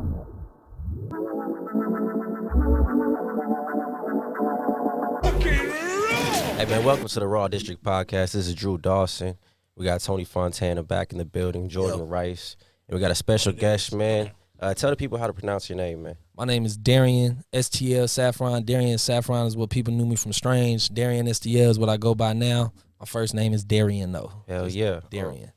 Hey man, welcome to the Raw District podcast. This is Drew Dawson. We got Tony Fontana back in the building, Jordan Rice, and we got a special guest, man. Tell the people how to pronounce your name, man. My name is Darrein STL Safron. Darrein Safron is what people knew me from Strange. Darrein STL is what I go by now. My first name is Darrein though. Hell yeah, Darrein.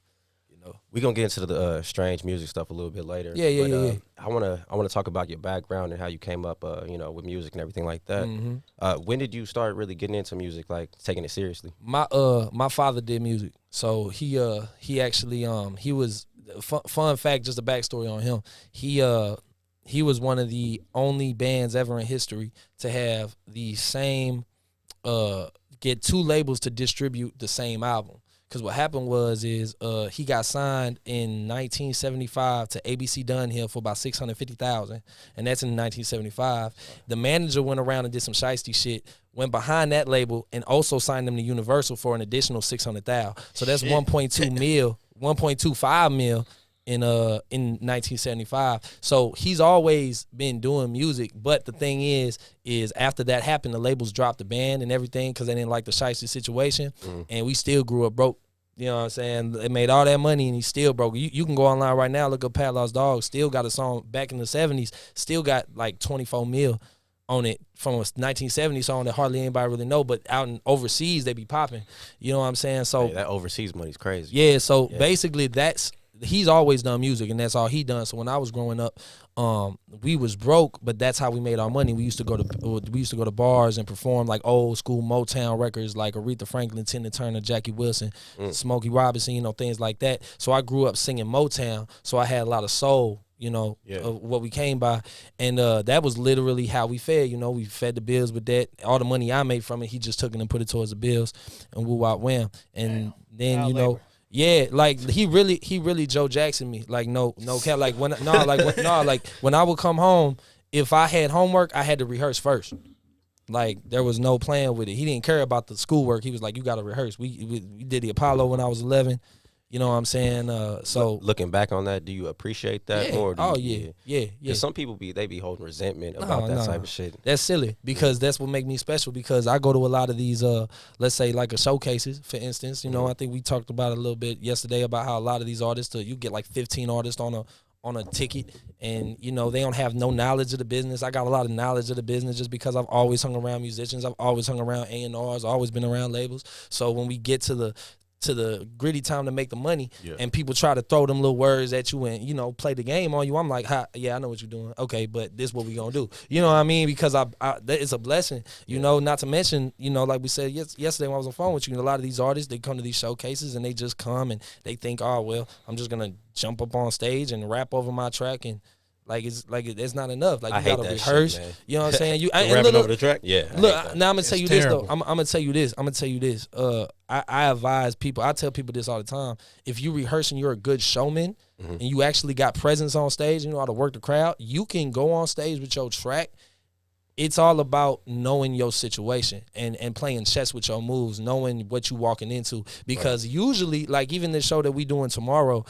We're gonna get into the Strange music stuff a little bit later. Yeah. I wanna talk about your background and how you came up, with music and everything like that. Mm-hmm. When did you start really getting into music, like taking it seriously? My father did music, so he actually he was fun fact, just a backstory on him. He was one of the only bands ever in history to have the same get two labels to distribute the same album. Because what happened was he got signed in 1975 to ABC Dunhill for about $650,000, and that's in 1975. The manager went around and did some shiesty shit, went behind that label, and also signed them to Universal for an additional $600,000. So that's 1.25 mil in 1975. So he's always been doing music, but the thing is after that happened, the labels dropped the band and everything because they didn't like the shiesty situation, and we still grew up broke. You know what I'm saying? They made all that money and he still broke. You can go online right now, look up Pat Lost Dog, still got a song back in the 70s, still got like 24 mil on it from a 1970 song that hardly anybody really know, but out in overseas they be popping. You know what I'm saying? So that overseas money's crazy. Yeah, so basically he's always done music and that's all he done. So when I was growing up, we was broke, but that's how we made our money. We used to go to bars and perform like old school Motown records like Aretha Franklin, Tina Turner, Jackie Wilson, Smokey Robinson, things like that. So I grew up singing Motown, so I had a lot of soul, of what we came by. And that was literally how we fed, we fed the bills with that. All the money I made from it, he just took it and put it towards the bills and woo out wham. And then, yeah, like he really Joe Jackson me. Like no cap. Like when I would come home, if I had homework, I had to rehearse first. Like there was no playing with it. He didn't care about the schoolwork. He was like, you got to rehearse. We did the Apollo when I was 11. You know what I'm saying? So looking back on that, do you appreciate that more? Yeah. Because some people they be holding resentment about that type of shit. That's silly because that's what make me special. Because I go to a lot of these, let's say like a showcases, for instance. I think we talked about it a little bit yesterday about how a lot of these artists, you get like 15 artists on a ticket, and they don't have no knowledge of the business. I got a lot of knowledge of the business just because I've always hung around musicians. I've always hung around A&Rs, always been around labels. So when we get to the gritty time to make the money, and people try to throw them little words at you and play the game on you, I'm like, I know what you're doing. Okay, but this is what we gonna do. You know what I mean? Because it's a blessing. Not to mention, like we said yesterday when I was on the phone with you, a lot of these artists, they come to these showcases and they just come and they think, oh well, I'm just gonna jump up on stage and rap over my track and. It's not enough. Like you gotta rehearse. Shit, you know what I'm saying? Rapping over the track. Yeah. Look, now I'm gonna tell you this though. I'm gonna tell you this. I advise people. I tell people this all the time. If you rehearse and you're a good showman and you actually got presence on stage, you know how to work the crowd, you can go on stage with your track. It's all about knowing your situation and playing chess with your moves, knowing what you walking into. Because usually, like even the show that we doing tomorrow,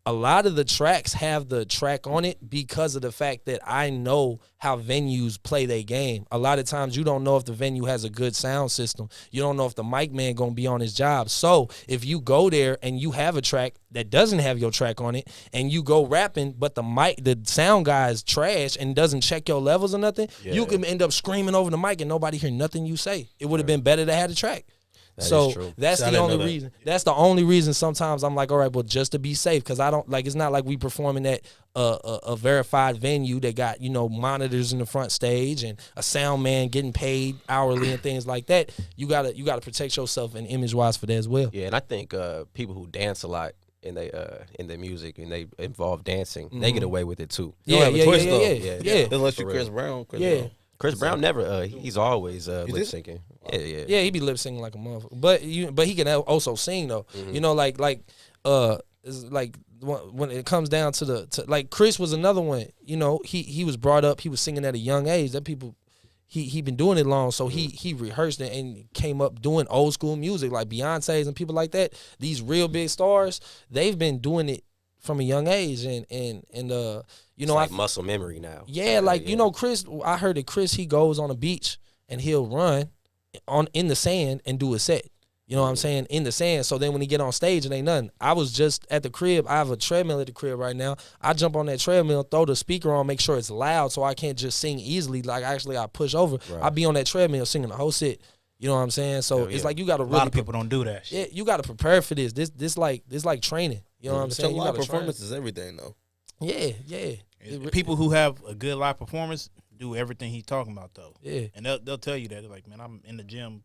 a lot of the tracks have the track on it because of the fact that I know how venues play their game. A lot of times you don't know if the venue has a good sound system. You don't know if the mic man going to be on his job. So if you go there and you have a track that doesn't have your track on it and you go rapping, but the sound guy is trash and doesn't check your levels or nothing, you can end up screaming over the mic and nobody hear nothing you say. It would have been better to have the track. That's the only reason. That's the only reason sometimes I'm like, all right, well, just to be safe, because I don't like. It's not like we performing at a verified venue that got monitors in the front stage and a sound man getting paid hourly and things like that. You gotta protect yourself and image wise for that as well. Yeah, and I think people who dance a lot in their music and they involve dancing, they get away with it too. Yeah. Unless you're Chris Brown. Chris Brown never. He's always lip syncing. Yeah. He be lip syncing like a motherfucker. But he can also sing though. It's like when it comes down to like Chris was another one. He was brought up. He was singing at a young age. That people. He been doing it long, so he rehearsed it and came up doing old school music like Beyonce's and people like that. These real big stars, they've been doing it from a young age, and You know, like muscle memory now. Yeah, like you know, Chris. I heard that Chris, he goes on the beach and he'll run in the sand and do a set. You know what I'm saying? In the sand. So then when he get on stage, it ain't nothing. I was just at the crib. I have a treadmill at the crib right now. I jump on that treadmill, throw the speaker on, make sure it's loud so I can't just sing easily. Like actually I push over. Right. I be on that treadmill singing the whole set. You know what I'm saying? So it's like you got to really. A lot of people don't do that shit. Yeah, you got to prepare for this. This like training. You know what I'm saying? Live performance is everything though. Yeah. People who have a good live performance do everything he's talking about though. Yeah. And they'll tell you that. They're like, man, I'm in the gym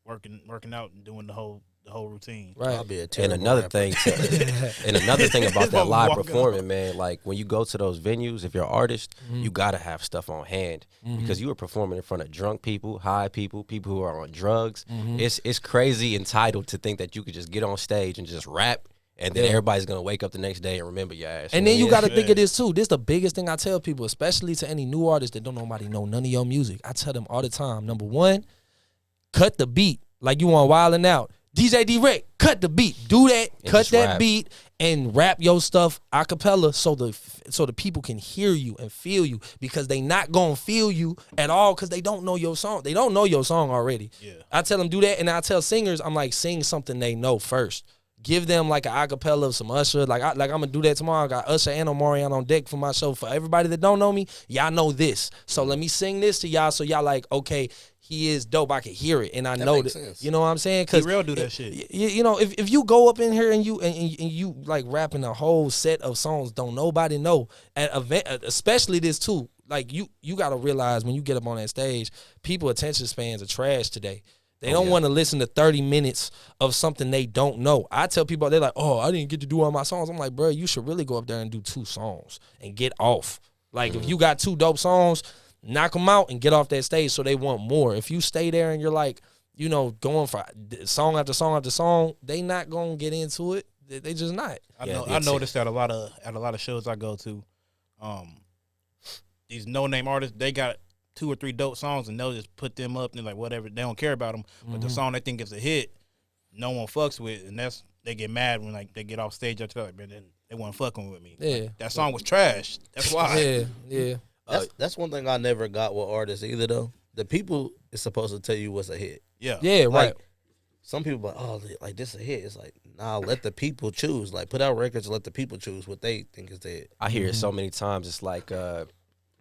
working out and doing the whole routine. Right. I'll be and another thing about that live performing, man, like when you go to those venues, if you're an artist, you gotta have stuff on hand because you are performing in front of drunk people, high people, people who are on drugs. It's crazy entitled to think that you could just get on stage and just rap. And then everybody's going to wake up the next day and remember your ass. And then you got to think of this, too. This is the biggest thing I tell people, especially to any new artists that don't nobody know none of your music. I tell them all the time, number one, cut the beat like you want Wildin' Out. DJ Direct, cut the beat. Do that, and cut that beat, and rap your stuff a cappella so the people can hear you and feel you because they not going to feel you at all because they don't know your song. They don't know your song already. Yeah. I tell them do that, and I tell singers, I'm like, sing something they know first. Give them like an acapella of some Usher. Like I'm gonna do that tomorrow. I got Usher and Omarion on deck for my show. For everybody that don't know me, y'all know this. So let me sing this to y'all so y'all like, okay, he is dope. I can hear it and I know that. Sense. You know what I'm saying? Cause real do that shit. You know, if you go up in here and you like rapping a whole set of songs, don't nobody know at event, especially this too. Like you gotta realize when you get up on that stage, people attention spans are trash today. They don't want to listen to 30 minutes of something they don't know. I tell people, they're like, oh, I didn't get to do all my songs. I'm like, bro, you should really go up there and do 2 songs and get off. Like, if you got 2 dope songs, knock them out and get off that stage so they want more. If you stay there and you're like, you know, going for song after song after song, they not going to get into it. They just not. I noticed that at a lot of shows I go to, these no-name artists, they got 2 or 3 dope songs and they'll just put them up and they're like, whatever, they don't care about them. But the song they think is a hit, no one fucks with, and they get mad when like they get off stage after like, man, they weren't fucking with me. Yeah, like, that song was trash. That's why. Yeah. That's one thing I never got with artists either though. The people is supposed to tell you what's a hit. Yeah, like, right. Some people are like, oh, like this a hit. It's like, nah, let the people choose. Like put out records and let the people choose what they think is the hit. I hear it so many times. It's like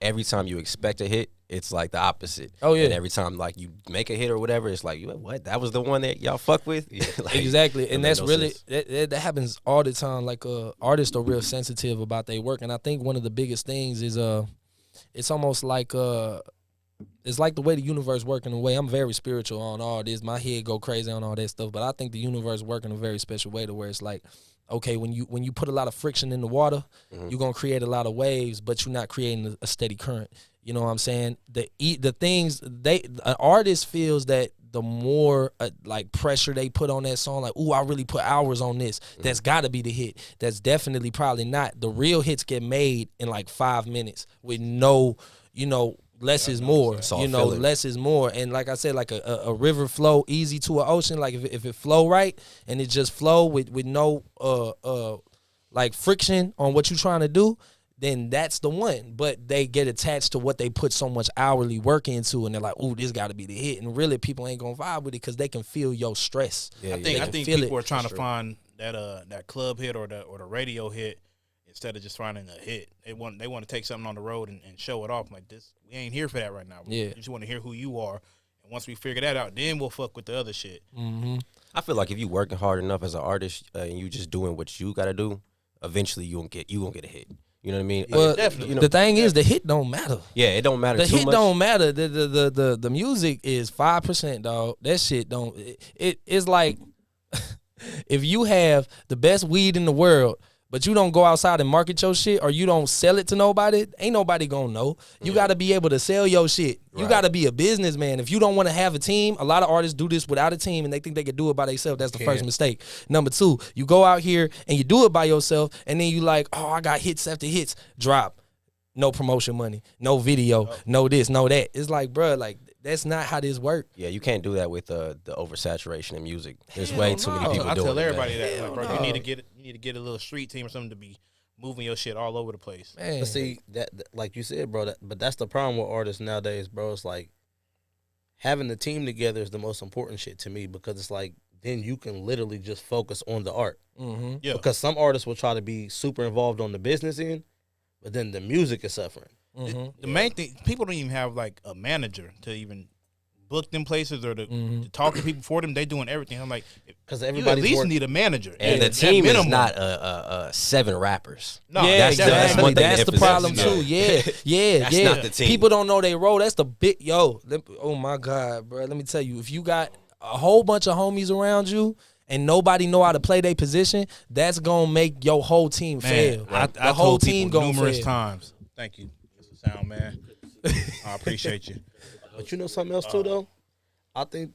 every time you expect a hit, it's like the opposite. Oh yeah. And every time like you make a hit or whatever, it's like, what? That was the one that y'all fuck with? Yeah, like, exactly. And that's really that happens all the time. Like artists are real sensitive about their work, and I think one of the biggest things is it's almost like it's like the way the universe works in a way. I'm very spiritual on all this. My head go crazy on all that stuff, but I think the universe works in a very special way to where it's like, okay, when you put a lot of friction in the water, you're gonna create a lot of waves, but you're not creating a steady current. You know what I'm saying? The things an artist feels that the more like pressure they put on that song, like, ooh, I really put hours on this. That's got to be the hit. That's definitely probably not. The real hits get made in like 5 minutes with no, less is more. Less is more. And like I said, like a river flow easy to an ocean. Like if it flow right and it just flow with no like friction on what you're trying to do, then that's the one. But they get attached to what they put so much hourly work into, and they're like, ooh, this got to be the hit. And really, people ain't gonna vibe with it because they can feel your stress. Yeah, I think people are trying to find that club hit or the radio hit instead of just finding a hit. They want to take something on the road and show it off like this. We ain't here for that right now. We just want to hear who you are. And once we figure that out, then we'll fuck with the other shit. Mm-hmm. I feel like if you working hard enough as an artist and you just doing what you got to do, eventually you gonna get a hit. You know what I mean? Well, definitely. The thing is, the hit don't matter. Yeah, it don't matter. The too hit much. don't matter. The music is 5%, dog. That shit don't. It's like if you have the best weed in the world, but you don't go outside and market your shit, or you don't sell it to nobody, ain't nobody gonna know. You gotta be able to sell your shit. You gotta be a businessman. If you don't want to have a team, a lot of artists do this without a team and they think they can do it by themselves. That's the first mistake. Number 2, you go out here and you do it by yourself, and then you like, oh, I got hits after hits. Drop. No promotion money. No video. No this, no that. It's like, bro, like, that's not how this work. Yeah, you can't do that with the oversaturation in music. There's way too many people doing it. I tell everybody that, like, bro, you need to get a little street team or something to be moving your shit all over the place. Man. But see, that like you said, bro, but that's the problem with artists nowadays, bro. It's like having the team together is the most important shit to me because it's like then you can literally just focus on the art. Mm-hmm. Yeah. Because some artists will try to be super involved on the business end, but then the music is suffering. Mm-hmm. The main thing, people don't even have like a manager to even book them places or to talk to people for them. They doing everything. I'm like, Because you at everybody's least need a manager. And the At team is minimum. not 7 rappers. No, Yeah, that's one thing to That's the emphasize. problem Yeah. too. Yeah, yeah, That's yeah. not the team. People don't know they role. That's the big oh my God, bro. Let me tell you, if you got a whole bunch of homies around you and nobody know how to play their position, that's gonna make your whole team fail. I The whole told team people gonna numerous fail. times. Thank you, Mr. Sound Man. I appreciate you. But you know something else too, though? I think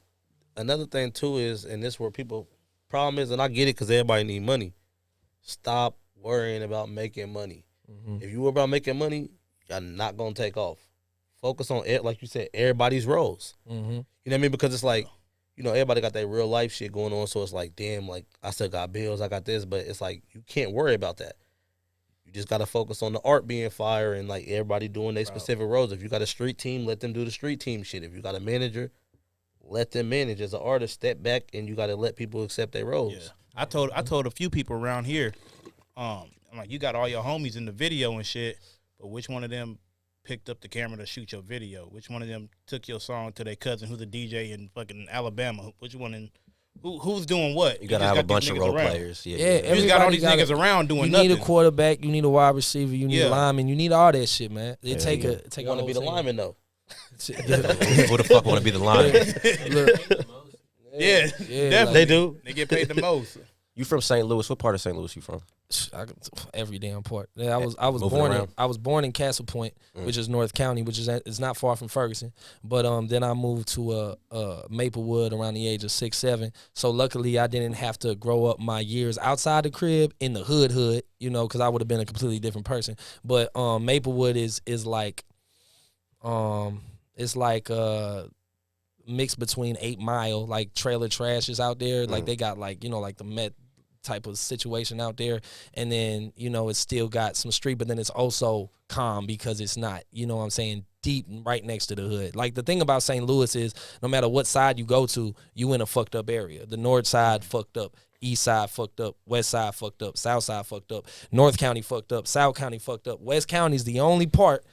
another thing too is, and this where people problem is, and I get it because everybody need money. Stop worrying about making money. If you worry about making money, you're not gonna take off. Focus on it, like you said, everybody's roles. You know what I mean? Because it's like, you know, everybody got their real life shit going on, so it's like, damn, like I still got bills, I got this, but it's like you can't worry about that. You just gotta focus on the art being fire and like everybody doing their specific roles. If you got a street team, let them do the street team shit. If you got a manager, let them manage. As an artist, step back and you got to let people accept their roles. Yeah. I told a few people around here, I'm like, you got all your homies in the video and shit, but which one of them picked up the camera to shoot your video? Which one of them took your song to their cousin who's a DJ in fucking Alabama? Which one in who's doing what? You gotta just have a got bunch these of niggas role around. players. Yeah, Yeah, You just got all these Everybody niggas around doing You nothing. need a quarterback, you need a wide receiver, you need a lineman, you need all that shit, man. It take You a want to be the whole lineman though. team. Who the fuck want to be the lineman? Look, Yeah, yeah, definitely. They do. They get paid the most. You from St. Louis? What part of St. Louis you from? every damn part. Yeah, I was Moving born around? I was born in Castle Point, which is North County, which is it's not far from Ferguson. But then I moved to Maplewood around the age of 6, 7. So luckily I didn't have to grow up my years outside the crib in the hood, you know, because I would have been a completely different person. But Maplewood is like it's like mixed between 8 Mile, like trailer trash is out there. Like they got like, you know, like the Met type of situation out there, and then, you know, it's still got some street, but then it's also calm because it's not, you know what I'm saying, deep right next to the hood. Like the thing about St. Louis is no matter what side you go to, you in a fucked up area. The north side fucked up, east side fucked up, west side fucked up, south side fucked up, North County fucked up, South County fucked up. West County is the only part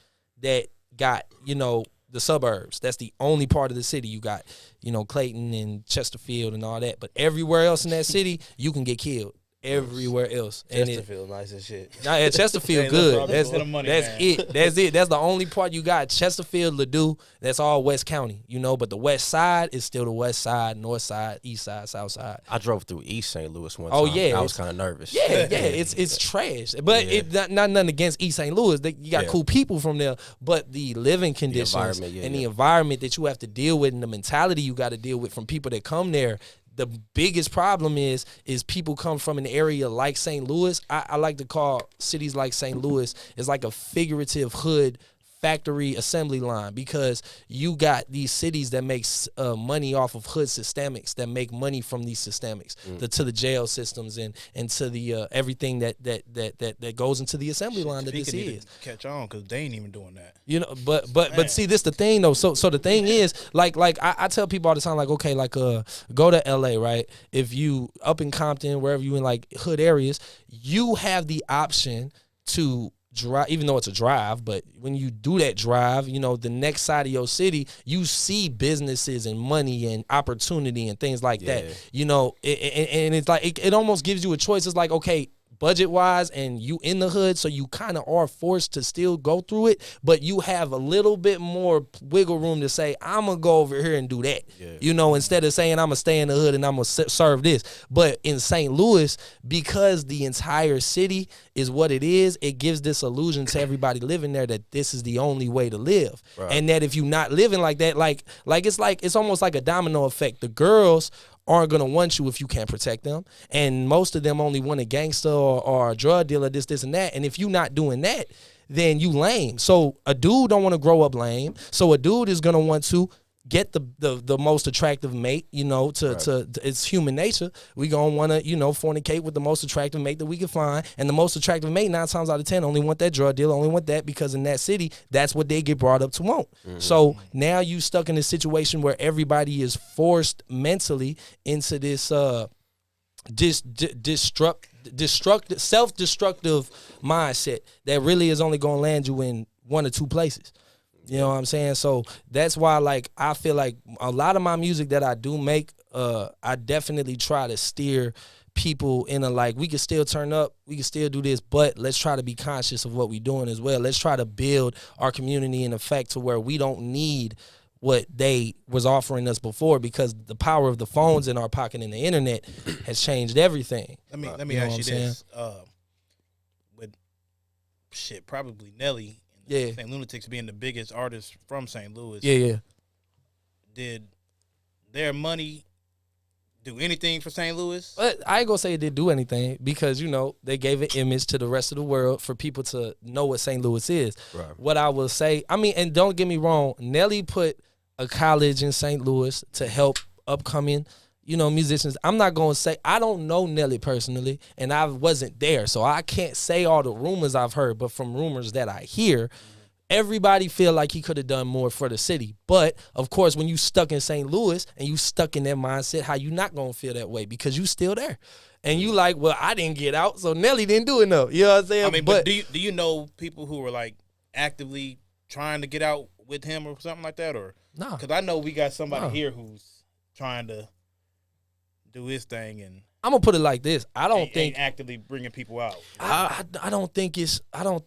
that got, you know, the suburbs. That's the only part of the city you got, you know, Clayton and Chesterfield and all that. But everywhere else in that city, you can get killed. Everywhere else. And Chesterfield, nice as shit. Nah, yeah, Chesterfield Hey, good. let's put the money, That's man. it. That's it. That's the only part you got. Chesterfield, Ladue, that's all West County, you know. But the west side is still the west side, north side, east side, south side. I drove through East St. Louis one Oh, time. yeah, I was it's- kind of nervous. Yeah, it's trash. But Yeah. it not nothing against East St. Louis. You got Yeah. cool people from there, but the living conditions environment, yeah, and the yeah. environment that you have to deal with and the mentality you got to deal with from people that come there. The biggest problem is people come from an area like St. Louis. I like to call cities like St. Louis is like a figurative hood factory assembly line, because you got these cities that makes money off of hood systemics, that make money from these systemics, to the jail systems and to the everything that goes into the assembly line that this Speaking need is. to catch on because they ain't even doing that. You know, but see, this the thing though. So the thing is, like I tell people all the time, like, okay, like go to LA, right? If you up in Compton, wherever you in like hood areas, you have the option to drive, even though it's a drive, but when you do that drive, you know, the next side of your city, you see businesses and money and opportunity and things like that. You know, and it's like it almost gives you a choice. It's like, okay, budget wise, and you in the hood, so you kind of are forced to still go through it, but you have a little bit more wiggle room to say, I'm gonna go over here and do that, you know, instead of saying I'm gonna stay in the hood and I'm gonna serve this. But in St. Louis, because the entire city is what it is, it gives this illusion to everybody living there that this is the only way to live, and that if you're not living like that, like it's almost like a domino effect. The girls aren't gonna want you if you can't protect them, and most of them only want a gangster or a drug dealer, this and that. And if you're not doing that, then you lame. So a dude don't want to grow up lame. So a dude is gonna want to get the most attractive mate, you know, to it's human nature. We gonna wanna, you know, fornicate with the most attractive mate that we can find. And the most attractive mate 9 times out of 10 only want that drug dealer, only want that because in that city, that's what they get brought up to want. So now you stuck in a situation where everybody is forced mentally into this self-destructive mindset that really is only gonna land you in 1 or 2 places. You know what I'm saying? So that's why, like, I feel like a lot of my music that I do make, I definitely try to steer people in a, like, we can still turn up, we can still do this, but let's try to be conscious of what we're doing as well. Let's try to build our community in effect to where we don't need what they was offering us before, because the power of the phones in our pocket and the internet has changed everything. Let me ask you this. With probably Nelly. Yeah. St. Lunatics being the biggest artist from St. Louis. Yeah. Did their money do anything for St. Louis? But I ain't gonna say it didn't do anything, because, you know, they gave an image to the rest of the world for people to know what St. Louis is. Right. What I will say, I mean, and don't get me wrong, Nelly put a college in St. Louis to help upcoming, you know, musicians. I'm not gonna say, I don't know Nelly personally, and I wasn't there, so I can't say all the rumors I've heard, but from rumors that I hear, everybody feel like he could have done more for the city. But of course, when you stuck in St. Louis and you stuck in that mindset, how you not gonna feel that way? Because you still there. And you like, well, I didn't get out, so Nelly didn't do enough. You know what I'm saying? I mean, but do you know people who were like actively trying to get out with him or something like that? Or no? Because I know we got somebody here who's trying to do his thing, and I'm gonna put it like this: I don't think actively bringing people out. I don't think it's up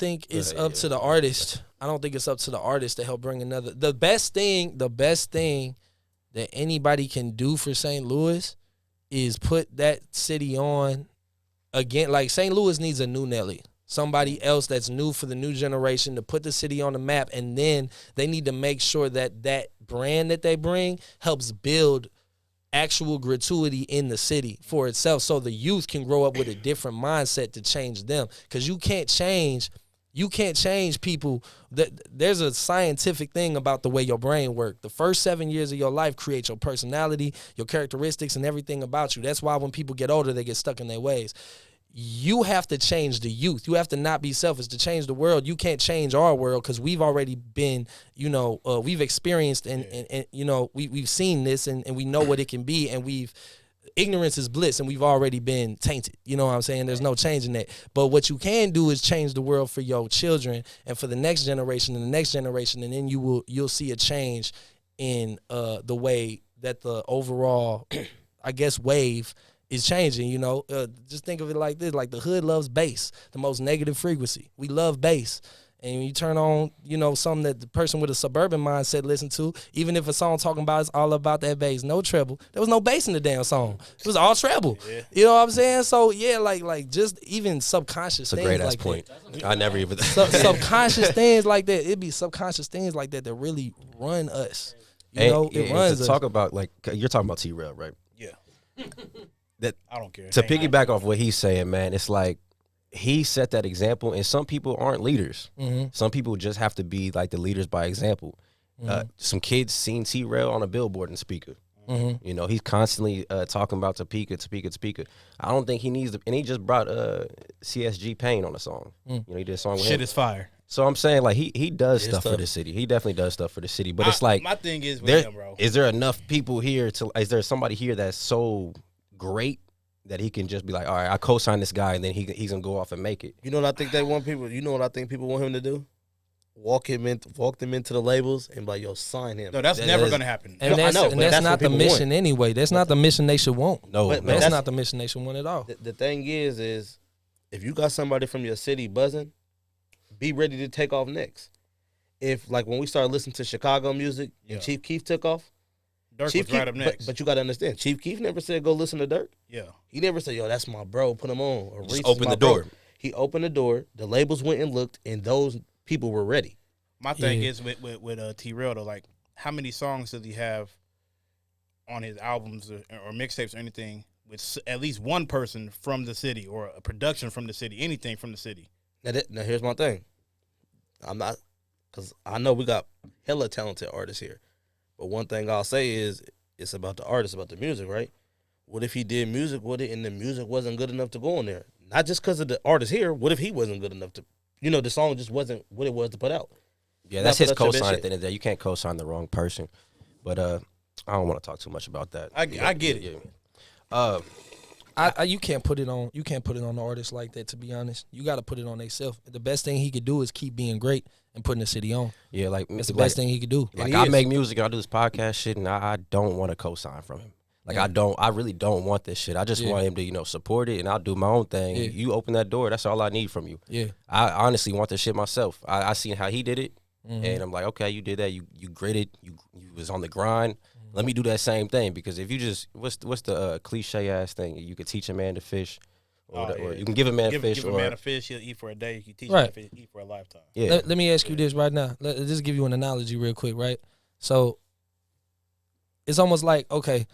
to the artist. I don't think it's up to the artist to help bring another. The best thing that anybody can do for St. Louis is put that city on again. Like, St. Louis needs a new Nelly. Somebody else that's new for the new generation to put the city on the map, and then they need to make sure that that brand that they bring helps build actual gratuity in the city for itself, so the youth can grow up with a different mindset to change them. Because you can't change people. There's a scientific thing about the way your brain works. The first 7 years of your life create your personality, your characteristics, and everything about you. That's why when people get older, they get stuck in their ways. You have to change the youth. You have to not be selfish to change the world. You can't change our world, because we've already been, you know, we've experienced and you know, we've seen this and we know what it can be, and ignorance is bliss, and we've already been tainted. You know what I'm saying? There's no changing that. But what you can do is change the world for your children and for the next generation and the next generation, and then you'll see a change in the way that the overall, I guess, wave is changing. You know, just think of it like this: like, the hood loves bass, the most negative frequency. We love bass. And when you turn on, you know, something that the person with a suburban mindset listen to, even if a song talking about it's all about that bass, no treble, there was no bass in the damn song. It was all treble. Yeah. You know what I'm saying? So yeah, like just even subconscious things like that. That's a great ass point. I never even subconscious things like that. It'd be subconscious things like that that really run us. You know, it runs us. Talk about, like, you're talking about T-Rail, right? Yeah. That I don't care. To piggyback off what he's saying, man, it's like he set that example, and some people aren't leaders. Mm-hmm. Some people just have to be like the leaders by example. Mm-hmm. Some kids seen T-Rail on a billboard and speaker. Mm-hmm. You know, he's constantly talking about Topeka. I don't think he needs to, and he just brought CSG Payne on the song. You know, he did a song with him. Shit is fire. So I'm saying, like, he does stuff for the city. He definitely does stuff for the city. But it's like, my thing is with him, bro. Is there enough people here is there somebody here that's so great that he can just be like, all right, I co-sign this guy, and then he's gonna go off and make it? You know what I think they want people? You know what I think people want him to do? Walk them into the labels and be like, yo, sign him. No, that's never gonna happen. And that's not the mission anyway. That's not the mission they should want. No, that's not the mission they should want at all. The thing is if you got somebody from your city buzzing, be ready to take off next. If, like, when we started listening to Chicago music and Chief Keef took off, Dirk was right up next. But you got to understand, Chief Keef never said go listen to Dirk. Yeah. He never said, yo, that's my bro, put him on. Or just open the door. He opened the door, the labels went and looked, and those people were ready. My thing is with T-Rail, though, like, how many songs does he have on his albums or mixtapes or anything with at least one person from the city or a production from the city, anything from the city? Now here's my thing. I'm not, because I know we got hella talented artists here. But one thing I'll say is it's about the artist, about the music, right? What if he did music with it and the music wasn't good enough to go on there? Not just because of the artist here. What if he wasn't good enough to, the song just wasn't what it was to put out? Yeah, that's his cosign at the end of the day. You can't cosign the wrong person. But I don't want to talk too much about that. I get it. You can't put it on. You can't put it on the artist like that. To be honest, you got to put it on themselves. The best thing he could do is keep being great and putting the city on. Yeah, like it's the best thing he could do. Like I make music and I do this podcast shit, and I don't want to co-sign from him. Like I really don't want this shit. I just want him to support it, and I'll do my own thing. Yeah. You open that door, that's all I need from you. Yeah, I honestly want this shit myself. I seen how he did it, and I'm like, okay, you did that. You gritted. You was on the grind. Let me do that same thing, because if you just what's the cliche ass thing? You could teach a man to fish, or you can give a man a fish. Give a man a fish, he'll eat for a day. You teach him to fish, eat for a lifetime. Yeah. Let me ask you this right now. Let's just give you an analogy real quick, right? So it's almost like, okay,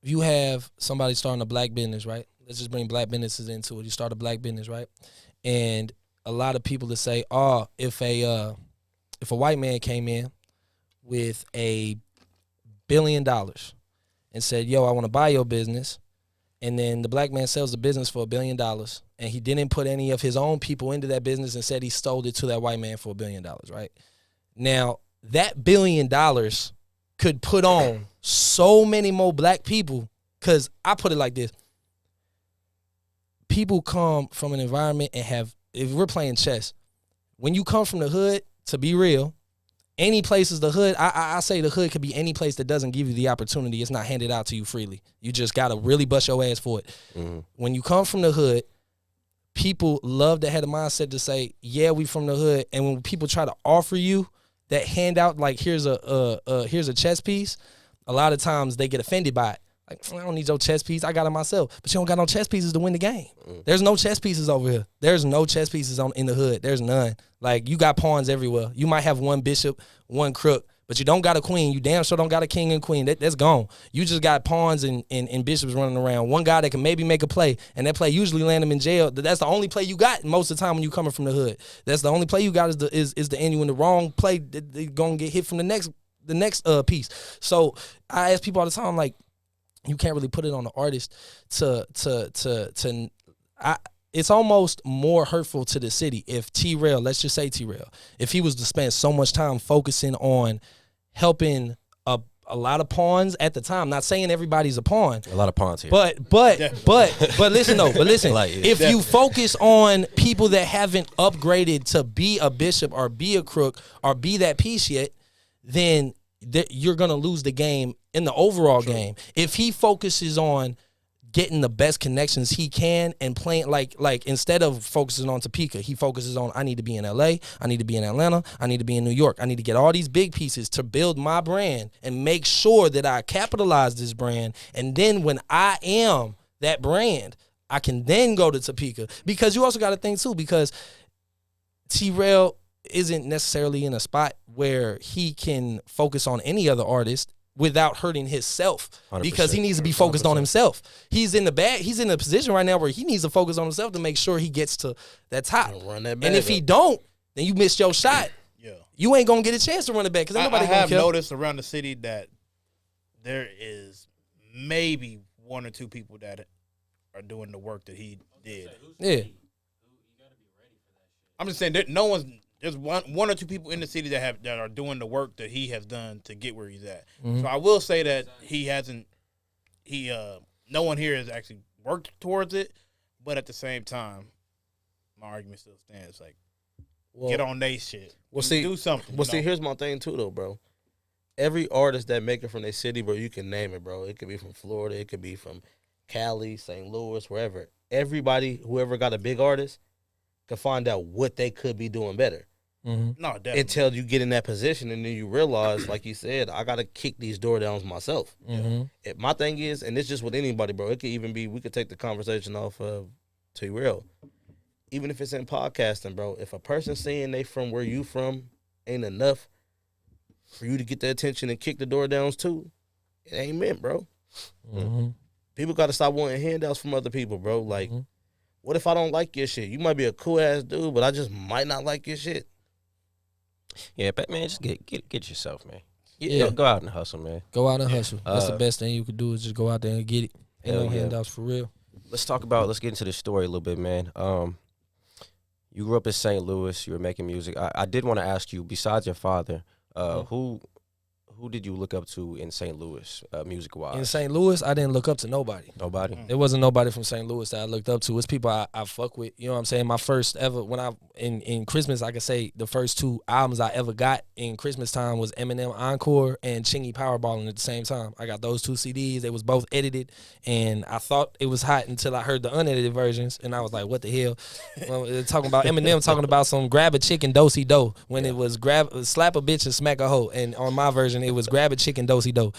you have somebody starting a black business, right? Let's just bring black businesses into it. You start a black business, right? And a lot of people that say, oh, if a white man came in with $1 billion and said, yo, I want to buy your business, and then the black man sells the business for $1 billion, and he didn't put any of his own people into that business and said he sold it to that white man for $1 billion, right? Now, that $1 billion could put on so many more black people, because I put it like this. People come from an environment and if we're playing chess, when you come from the hood, to be real, any place is the hood. I say the hood could be any place that doesn't give you the opportunity. It's not handed out to you freely. You just got to really bust your ass for it. Mm-hmm. When you come from the hood, people love to have the mindset to say, yeah, we from the hood. And when people try to offer you that handout, like here's a chess piece, a lot of times they get offended by it. Like, I don't need your chess piece. I got it myself. But you don't got no chess pieces to win the game. There's no chess pieces over here. There's no chess pieces in the hood. There's none. Like, you got pawns everywhere. You might have one bishop, one crook, but you don't got a queen. You damn sure don't got a king and queen. That's gone. You just got pawns and bishops running around. One guy that can maybe make a play, and that play usually land him in jail. That's the only play you got most of the time when you coming from the hood. That's the only play you got is the end. You in the wrong play, they're going to get hit from the next piece. So I ask people all the time, like, you can't really put it on the artist it's almost more hurtful to the city if T-Rail, let's just say T-Rail, if he was to spend so much time focusing on helping a lot of pawns at the time, not saying everybody's a pawn. A lot of pawns here. But listen though, like, if you focus on people that haven't upgraded to be a bishop or be a crook or be that piece yet, then you're going to lose the game in the overall game. If he focuses on getting the best connections he can and playing like instead of focusing on Topeka, he focuses on, I need to be in LA, I need to be in Atlanta, I need to be in New York, I need to get all these big pieces to build my brand and make sure that I capitalize this brand. And then when I am that brand, I can then go to Topeka. Because you also got to think too, because T-Rail isn't necessarily in a spot where he can focus on any other artist without hurting himself, because he needs to be focused 100%. On himself. He's in a position right now where he needs to focus on himself to make sure he gets to that top. Run that and if he don't, then you missed your shot. Yeah, you ain't gonna get a chance to run it back, because nobody I have noticed around the city that there is maybe one or two people that are doing the work that he did. Yeah, I'm just saying there's one or two people in the city that are doing the work that he has done to get where he's at. Mm-hmm. So I will say that no one here has actually worked towards it, but at the same time, my argument still stands. Like, get on they shit. Do something. Well, see, here's my thing too, though, bro. Every artist that make it from their city, bro, you can name it, bro. It could be from Florida, it could be from Cali, St. Louis, wherever. Everybody, whoever got a big artist, can find out what they could be doing better. Mm-hmm. No, definitely. Until you get in that position, and then you realize, like you said, I got to kick these door downs myself. Mm-hmm. My thing is, and it's just with anybody, bro, it could even be, we could take the conversation off of T-Rail. Even if it's in podcasting, bro, if a person saying they from where you from ain't enough for you to get their attention and kick the door downs too, it ain't meant, bro. Mm-hmm. People got to stop wanting handouts from other people, bro. Like, what if I don't like your shit? You might be a cool-ass dude, but I just might not like your shit. Yeah, but man, just get yourself, man. Yeah. Go out and hustle, man. Go out and hustle. That's the best thing you could do is just go out there and get it. Ain't no handouts for real. Let's get into the story a little bit, man. You grew up in St. Louis. You were making music. I did want to ask you, besides your father, who did you look up to in St. Louis, music-wise? In St. Louis, I didn't look up to nobody. Nobody? There wasn't nobody from St. Louis that I looked up to. It's people I fuck with. You know what I'm saying? My first ever, in Christmas, I could say the first 2 albums I ever got in Christmas time was Eminem Encore and Chingy Powerballing at the same time. I got those 2 CDs. They was both edited, and I thought it was hot until I heard the unedited versions, and I was like, what the hell? Well, talking about Eminem talking about some grab a chick and do-si-do when it was slap a bitch and smack a hoe, and on my version, it was grab a chicken do-si-do.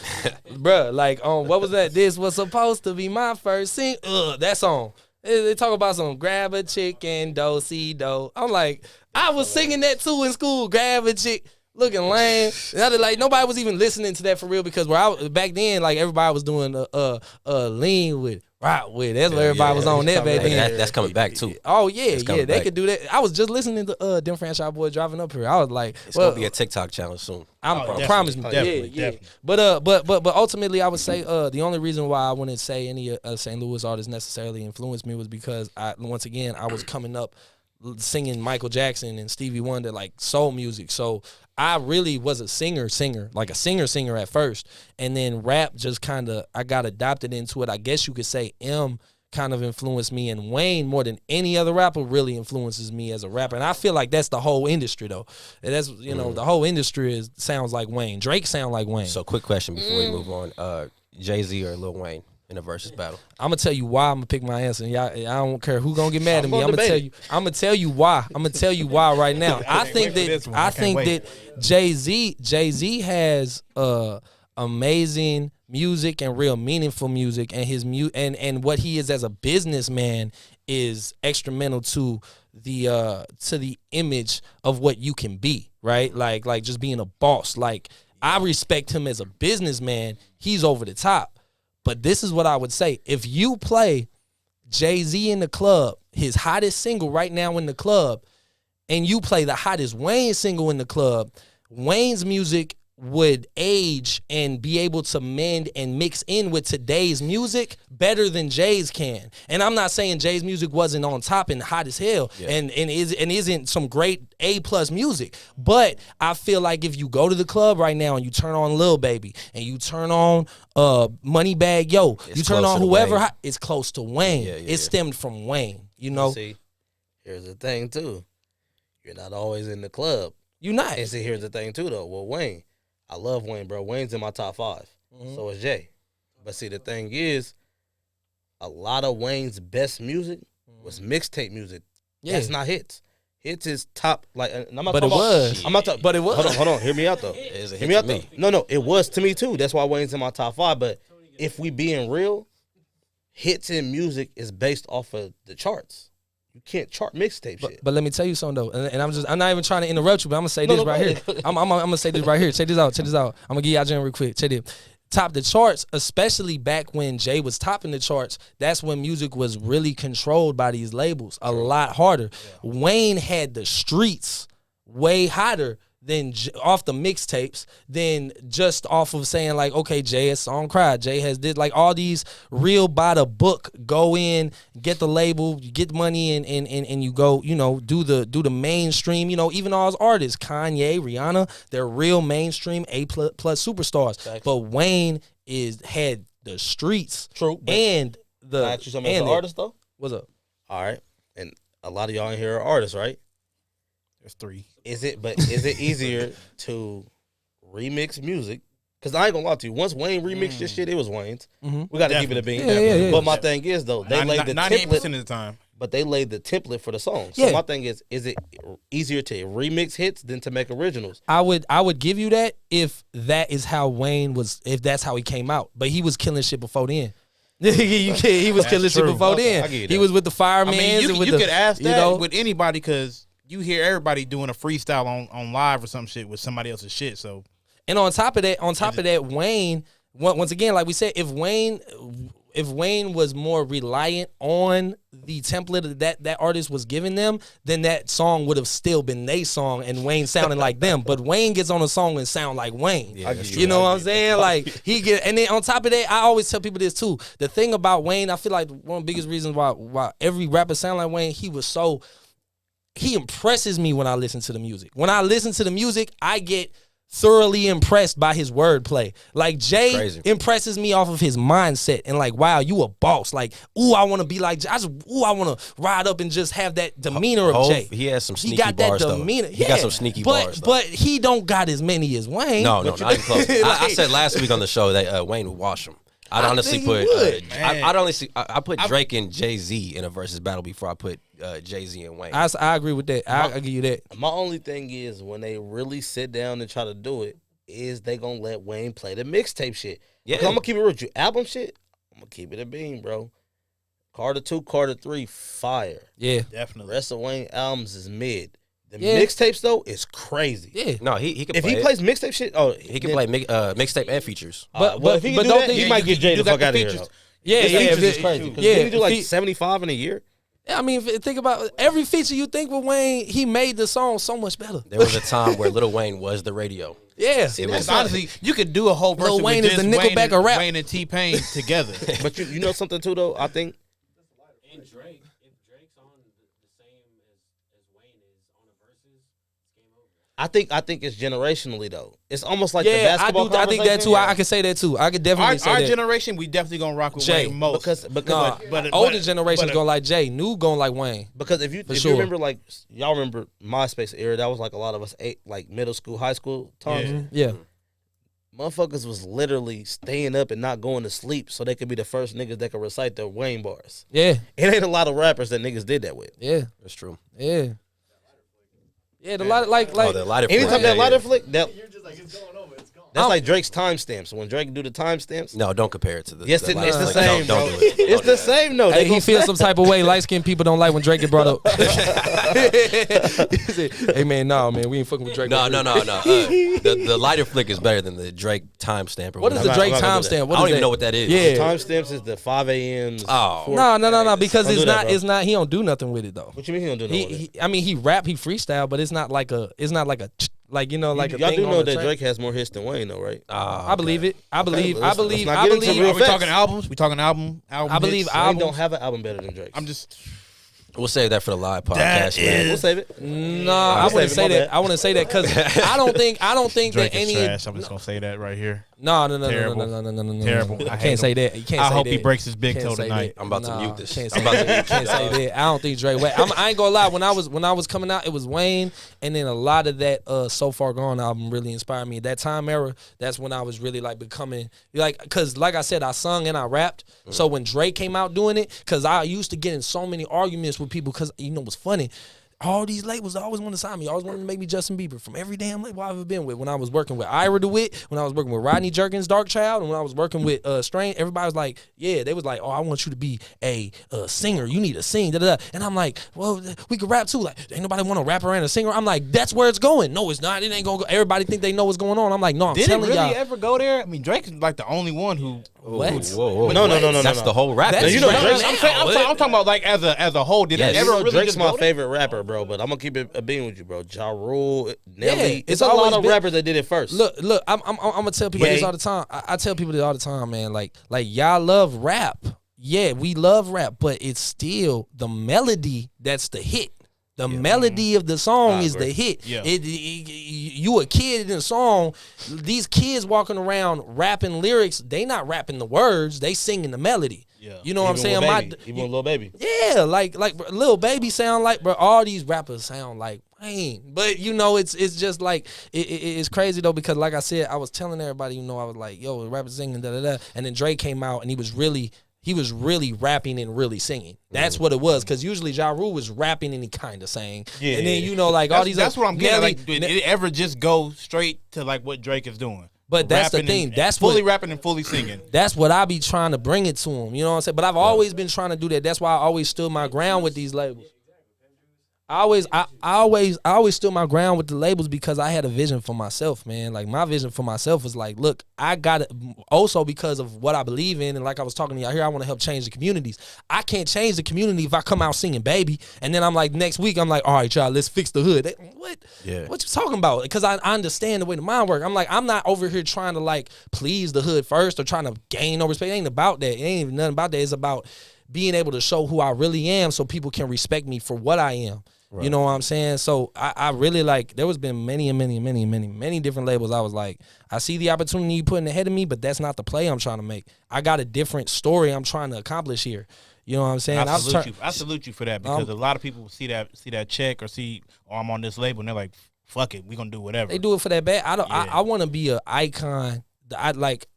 Bruh, like, what was that? This was supposed to be my first sing. That song. They talk about some grab a chicken do-si-do. I'm like, I was singing that too in school. Grab a chick. Looking lame. Like nobody was even listening to that for real because back then, like everybody was doing lean with rock with. That's what everybody was on that back then. That's coming back too. Oh yeah, they could do that. I was just listening to them Franchise Boy driving up here. I was like, it's gonna be a TikTok challenge soon. I promise me. Definitely. But ultimately, I would say the only reason why I wouldn't say any St. Louis artists necessarily influenced me was because I was coming up singing Michael Jackson and Stevie Wonder, like soul music. So I really was a singer, like a singer at first. And then rap just I got adopted into it. I guess you could say M kind of influenced me, and Wayne more than any other rapper really influences me as a rapper. And I feel like that's the whole industry though. And that's, the whole industry sounds like Wayne. Drake sound like Wayne. So quick question before we move on. JayZ or Lil Wayne in a versus battle? I'm gonna tell you why. I'm gonna pick my answer. Y'all, I don't care who gonna get mad at me. I'm gonna tell you why. I'm gonna tell you why right now. I think that JayZ has amazing music and real meaningful music, and his and what he is as a businessman is instrumental to the image of what you can be, right? Like just being a boss. Like I respect him as a businessman. He's over the top. But this is what I would say. If you play JayZ in the club, his hottest single right now in the club, and you play the hottest Wayne single in the club, Wayne's music would age and be able to mend and mix in with today's music better than Jay's can. And I'm not saying Jay's music wasn't on top and hot as hell and isn't some great A+ music. But I feel like if you go to the club right now and you turn on Lil Baby and you turn on Moneybagg Yo, you turn on whoever, it's close to Wayne. It stemmed from Wayne, See, here's the thing too. You're not always in the club. You're not. And see, here's the thing too though. Well, Wayne, I love Wayne, bro. Wayne's in my top 5. So is Jay. But see, the thing is, a lot of Wayne's best music was mixtape music. Yeah. That's not hits. Hits is top. Like, I'm not but it was. I'm not talking. But it was. Hold on. Hear me out though. Hear me out though. No, it was to me too. That's why Wayne's in my top 5. But if we being real, hits in music is based off of the charts. You can't chart mixtape shit. But let me tell you something though, and I'm not even trying to interrupt you, but I'm gonna say this right here. I'm gonna say this right here. Check this out. I'm gonna give y'all Jen real quick. Check it. Top the charts, especially back when Jay was topping the charts. That's when music was really controlled by these labels a lot harder. Yeah. Wayne had the streets way hotter than off the mixtapes than just off of saying like, okay, Jay has song Cry. Jay has did like all these real by the book, go in, get the label, you get money and you go, do the mainstream, even all his artists, Kanye, Rihanna, they're real mainstream A+ superstars. Exactly. But Wayne had the streets. True. And the Can I ask you something as an artist though? What's up? All right. And a lot of y'all in here are artists, right? There's 3. Is it easier to remix music? Because I ain't gonna lie to you. Once Wayne remixed this shit, it was Wayne's. Mm-hmm. We got to keep it a bean. Yeah. But my thing is though, they laid the 98% template of the time. But they laid the template for the song. So my thing is it easier to remix hits than to make originals? I would give you that if that is how Wayne was, if that's how he came out. But he was killing shit before then. He was killing shit before then. He was with the Fireman. You could ask that with anybody because you hear everybody doing a freestyle on live or some shit with somebody else's shit. So, and on top of that, Wayne, once again, like we said, if Wayne Wayne was more reliant on the template that artist was giving them, then that song would have still been their song and Wayne sounding like them. But Wayne gets on a song and sound like Wayne. Yeah, you know what I'm saying? Like and then on top of that, I always tell people this too. The thing about Wayne, I feel like one of the biggest reasons why every rapper sound like Wayne, he impresses me when I listen to the music. When I listen to the music, I get thoroughly impressed by his wordplay. Like Jay impresses me off of his mindset and like, wow, you a boss. Like, ooh, I want to be like Jay. I want to ride up and just have that demeanor of Jay. He has some sneaky bars. He got bars, that demeanor. He got some sneaky bars. But he don't got as many as Wayne. No, not even close. I said last week on the show that Wayne would wash him. I'd honestly put I put Drake and JayZ in a versus battle before I put JayZ and Wayne. I agree with that. I give you that. My only thing is when they really sit down and try to do it, is they gonna let Wayne play the mixtape shit. Yeah, I'm gonna keep it real with you. Album shit, I'm gonna keep it a bean, bro. Carter 2, Carter 3, fire. Yeah, definitely. The rest of Wayne albums is mid. The mixtapes though is crazy. Yeah, no, he can. If he plays mixtape shit, he can play mixtape and features. But if he can do that, he might get Jay the fuck out of here. Yeah, features is crazy. Did he do like 75 in a year? Yeah, I mean, think about every feature you think with Wayne, he made the song so much better. There was a time where Lil Wayne was the radio. Yeah, it was honestly, you could do a whole verse Lil with Wayne is the Nickelback of rap. Wayne and T-Pain together. But you know something too though, I think. And Drake, if Drake's on the same as Wayne is on a versus, it's game over. I think it's generationally though. It's almost like the basketball I think that too. I can say that too. I could definitely say that. Our generation, we definitely gonna rock with Jay, Wayne most. But older generations gonna like Jay. New gonna like Wayne. Because if you remember, like y'all remember MySpace era, that was like a lot of us like middle school, high school times. Yeah. Motherfuckers was literally staying up and not going to sleep so they could be the first niggas that could recite the Wayne bars. Yeah. It ain't a lot of rappers that niggas did that with. Yeah. That's true. Yeah. Yeah, the lighter, like the lighter flick. Anytime that lighter flick, You're just like, it's going over, it's gone. that's like Drake's timestamps. So when Drake do the timestamps, No, don't compare it to the. yes, it's the same, Don't bro. do it. It's the same, though. Hey, he feels some type of way. Light skinned people don't like when Drake get brought up. Hey man, no man, we ain't fucking with Drake. No. The lighter flick is better than the Drake timestamp. What is the Drake timestamp? I don't even know what that is. Yeah. Timestamps is the 5 a.m.s. Oh. No, because Don't do that, bro. it's not. He don't do nothing with it though. What you mean he don't do nothing with it? I mean, he rap, he freestyle, but it's not like a like you know like a Y'all thing do on know the that track. Drake has more hits than Wayne, though, right? I believe it. I believe. let's not get into believe. real Are we talking albums? We talking album? I believe hits? Wayne albums. don't have an album better than Drake. I'm just. We'll save that for the live podcast, man. We'll save it. No, I wouldn't say that. I wouldn't say that because I don't think Drake that is any. trash. I'm just gonna say that right here. No. Terrible. Terrible. I I hate can't say that. You can't I say hope that. he breaks his big Can't toe say tonight. that. I'm about to Nah, mute this. Can't I'm say about that. to Can't say that. I don't think Drake. I ain't gonna lie. When I was coming out, it was Wayne, and then a lot of that So Far Gone album really inspired me. That time era, that's when I was really like becoming because like I said, I sung and I rapped. So when Drake came out doing it, because I used to get in so many arguments with people because you know what's funny. All these labels always want to sign me. Always wanted to make me Justin Bieber from every damn label I've ever been with. When I was working with Ira DeWitt, when I was working with Rodney Jerkins, Dark Child, and when I was working with Strain, everybody was like, yeah, they was like, oh, I want you to be a singer. You need to sing, da-da-da. And I'm like, well, we could rap too. Like, ain't nobody want a rapper and a singer. I'm like, that's where it's going. No, it's not. It ain't going to go. Everybody think they know what's going on. I'm like, no, I'm Did it telling really y'all. ever go there? I mean, Drake is like the only one who. What? Whoa. No. That's the whole rap. That's you know, right Drake's- now. I'm talking about like as a whole. Did Yes. it You ever know, really Drake's just my go there? favorite rapper, bro, but I'm gonna keep it a bean with you, bro. Ja Rule, Nelly. Yeah, it's it's a lot always of been- rappers that did it first. Look, I'm gonna tell people this all the time. I tell people this all the time, man. Like y'all love rap. Yeah, we love rap, but it's still the melody that's the hit. The melody of the song is the hit. Yeah. You a kid in the song. These kids walking around rapping lyrics, they not rapping the words. They singing the melody. Yeah. You know what I'm saying? Even Lil Baby. Yeah, like bro, Lil Baby sound like, bro. All these rappers sound like Wayne, but you know, it's just like it's crazy though because like I said, I was telling everybody, you know, I was like, yo, rappers singing da da da, and then Drake came out and he was really rapping and really singing. That's what it was because usually Ja Rule was rapping and he kind of sang, and then you know like all these. That's what I'm getting. Nelly, Like, did it ever just go straight to like what Drake is doing? But that's the Rapping thing. and That's fully what, rapping and fully singing. That's what I be trying to bring it to him. You know what I'm saying? But I've always been trying to do that. That's why I always stood my ground with these labels. I always stood my ground with the labels because I had a vision for myself, man. Like my vision for myself was like, look, I got it. Also because of what I believe in, and like I was talking to y'all here, I want to help change the communities. I can't change the community if I come out singing "Baby," and then I'm like next week I'm like, all right, y'all, let's fix the hood. What? Yeah. What you talking about? Because I understand the way the mind works. I'm like, I'm not over here trying to like please the hood first or trying to gain no respect. It ain't about that. It ain't even nothing about that. It's about being able to show who I really am so people can respect me for what I am. Right. You know what I'm saying? So I really like, there was been many different labels. I was like, I see the opportunity you putting ahead of me, but that's not the play I'm trying to make. I got a different story I'm trying to accomplish here. You know what I'm saying? I salute you for that because a lot of people see that check or see, oh, I'm on this label and they're like, fuck it, we gonna do whatever. They do it for that bad. I want to be an icon.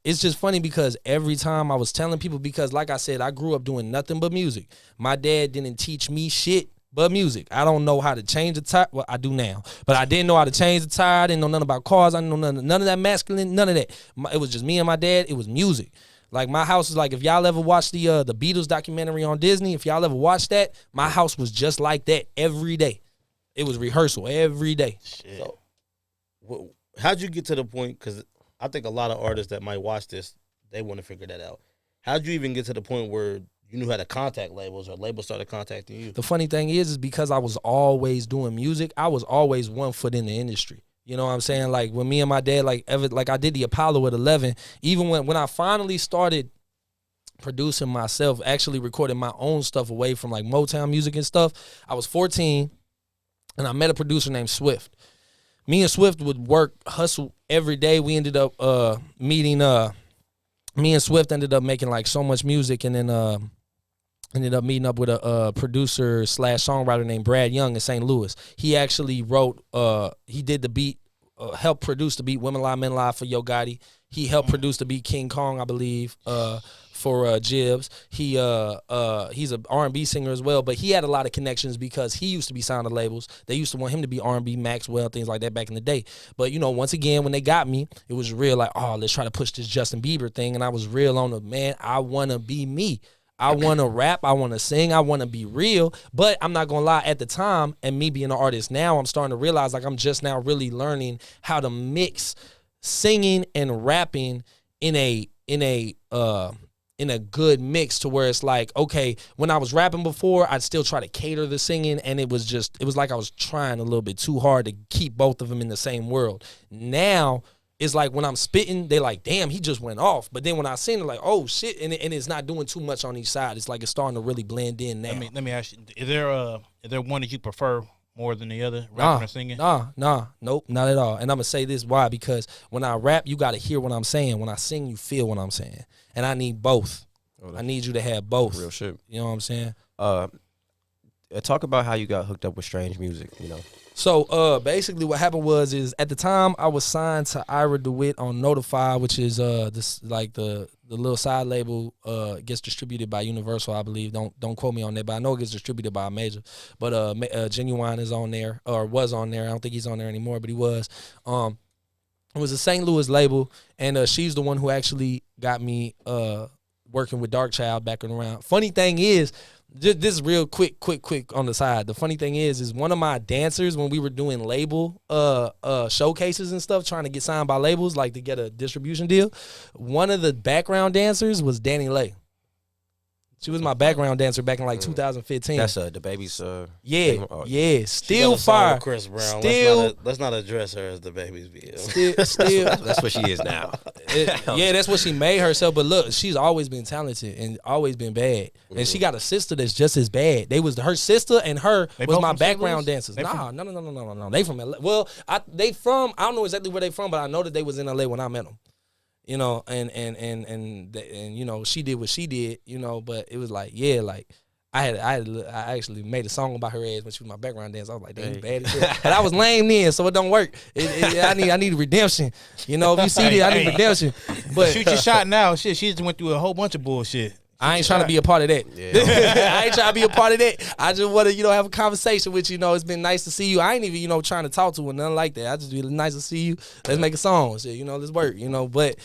It's just funny because every time I was telling people, because like I said, I grew up doing nothing but music. My dad didn't teach me shit but music. I don't know how to change the tire. Well, I do now, but I didn't know how to change the tire. I didn't know nothing about cars. I didn't know none of that masculine, none of that. It was just me and my dad. It was music. Like my house is like, if y'all ever watched the Beatles documentary on Disney, if y'all ever watched that, my house was just like that every day. It was rehearsal every day. Shit. So, how'd you get to the point? Because I think a lot of artists that might watch this, they want to figure that out. How'd you even get to the point where you knew how to contact labels or labels started contacting you? The funny thing is because I was always doing music, I was always 1 foot in the industry. You know what I'm saying? Like when me and my dad, like I did the Apollo at 11, even when I finally started producing myself, actually recording my own stuff away from like Motown music and stuff, I was 14 and I met a producer named Swift. Me and Swift would hustle every day. We ended up meeting, me and Swift ended up making like so much music, and then ended up meeting up with a producer / songwriter named Brad Young in St. Louis. He actually wrote, he did the beat, helped produce the beat Women Lie, Men Lie for Yo Gotti. He helped produce the beat King Kong, I believe, for Jibbs. He's an R&B singer as well, but he had a lot of connections because he used to be signed to labels. They used to want him to be R&B, Maxwell, things like that back in the day. But, you know, once again, when they got me, it was real like, oh, let's try to push this Justin Bieber thing. And I was real on the, man, I want to be me. I want to rap. I want to sing. I want to be real. But I'm not going to lie, at the time, and me being an artist now, I'm starting to realize like I'm just now really learning how to mix singing and rapping in a good mix to where it's like, okay, when I was rapping before, I'd still try to cater the singing, and it was like I was trying a little bit too hard to keep both of them in the same world. Now, it's like when I'm spitting, they like, damn, he just went off. But then when I sing, they're like, oh, shit, and it's not doing too much on each side. It's like it's starting to really blend in now. Let me ask you, is there one that you prefer more than the other, rapping or singing? Nope, not at all. And I'm going to say this, why? Because when I rap, you got to hear what I'm saying. When I sing, you feel what I'm saying. And I need both. I need you to have both. Real shit. You know what I'm saying? Talk about how you got hooked up with strange music, you know. So basically what happened is at the time I was signed to Ira DeWitt on Notify, which is this like the little side label gets distributed by Universal, I believe. Don't quote me on that, but I know it gets distributed by a major. But Genuine is on there, or was on there. I don't think he's on there anymore, but he was. It was a St. Louis label, and she's the one who actually got me working with Dark Child back and around. Funny thing is, this is real quick on the side. The funny thing is one of my dancers, when we were doing label showcases and stuff, trying to get signed by labels, like to get a distribution deal, one of the background dancers was Danny Lay. She was my background dancer back in like 2015. That's the baby's. Yeah. Still fire. Chris Brown. Still, let's not address her as the baby's video. Still. That's what she is now. That's what she made herself. But look, she's always been talented and always been bad. And she got a sister that's just as bad. Her sister and her was my background dancers. No. They from LA. Well, I don't know exactly where they from, but I know that they was in LA when I met them. You know, and you know, she did what she did, you know, but it was like, yeah, like I actually made a song about her ass when she was my background dancer. I was like, damn, you bad as shit. But I was lame then, so it don't work. I need redemption. You know, if you see this, I need redemption. But shoot your shot now. Shit, she just went through a whole bunch of bullshit. I ain't trying to be a part of that. I ain't trying to be a part of that. I just want to, have a conversation with you. It's been nice to see you. I ain't even, trying to talk to her, nothing like that. I just be nice to see you. Let's make a song. Shit, let's work, But,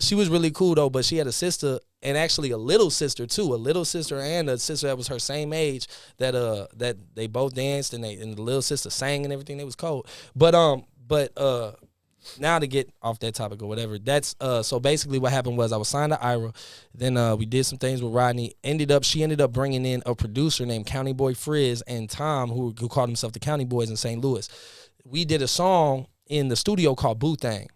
she was really cool, though. But she had a sister and actually a little sister, too. A little sister and a sister that was her same age that they both danced and the little sister sang and everything. It was cold. But now to get off that topic or whatever, that's so basically what happened was I was signed to Ira, then we did some things with Rodney. She ended up bringing in a producer named County Boy Frizz and Tom, who called himself the County Boys in St. Louis. We did a song in the studio called Boo Thang.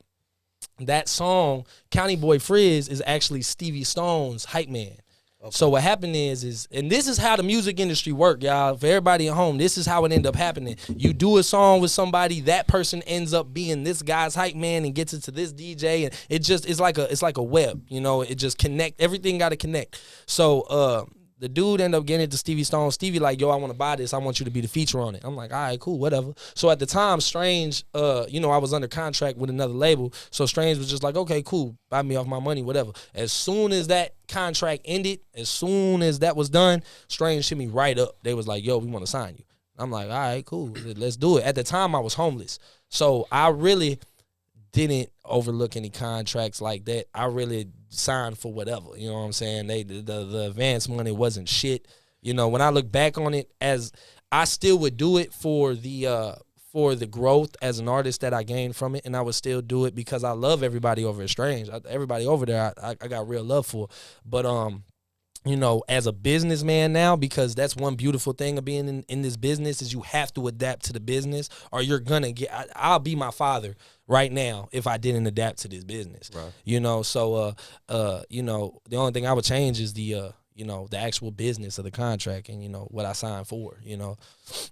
That song, County Boy Frizz, is actually Stevie Stone's hype man. Okay. So what happened is, and this is how the music industry work, y'all. For everybody at home, this is how it ended up happening. You do a song with somebody, that person ends up being this guy's hype man and gets it to this DJ, and it's like a web, It just connect. Everything got to connect. So the dude ended up getting it to Stevie Stone. Stevie like, yo, I want to buy this. I want you to be the feature on it. I'm like, all right, cool, whatever. So at the time, Strange, I was under contract with another label. So Strange was just like, okay, cool, buy me off my money, whatever. As soon as that contract ended, as soon as that was done, Strange hit me right up. They was like, yo, we want to sign you. I'm like, all right, cool, let's do it. At the time, I was homeless. So I really didn't overlook any contracts like that. I really signed for whatever. You know what I'm saying? The advance money wasn't shit. When I look back on it, as I still would do it for the growth as an artist that I gained from it, and I would still do it because I love everybody over at Strange. Everybody over there, I got real love for. But as a businessman now, because that's one beautiful thing of being in this business is you have to adapt to the business, or you're gonna get. I'll be my father right now if I didn't adapt to this business. Right. So the only thing I would change is the actual business of the contract and what I signed for.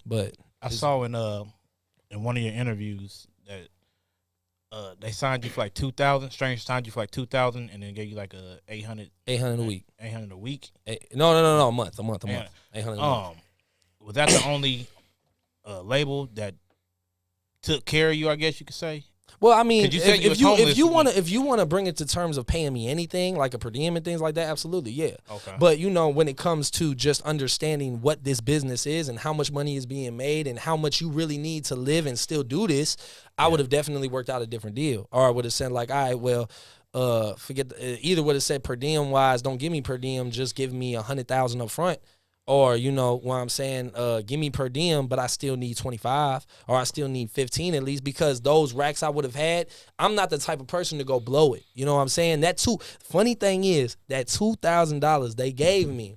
But I saw in one of your interviews that they signed you for like 2,000. Strange signed you for like 2,000, and then gave you like a 800 a week. 800 a week. No, a month. 800 a month. Was that the only label that took care of you? I guess you could say. Well, I mean, if you want to bring it to terms of paying me anything like a per diem and things like that, absolutely, yeah. Okay. But when it comes to just understanding what this business is and how much money is being made and how much you really need to live and still do this, I would have definitely worked out a different deal, or I would have said like, all right, well, either would have said per diem wise, don't give me per diem, just give me $100,000 up front. Or, what I'm saying, give me per diem, but I still need 25 or I still need 15 at least, because those racks I would have had, I'm not the type of person to go blow it. You know what I'm saying? Funny thing is, that $2,000 they gave me,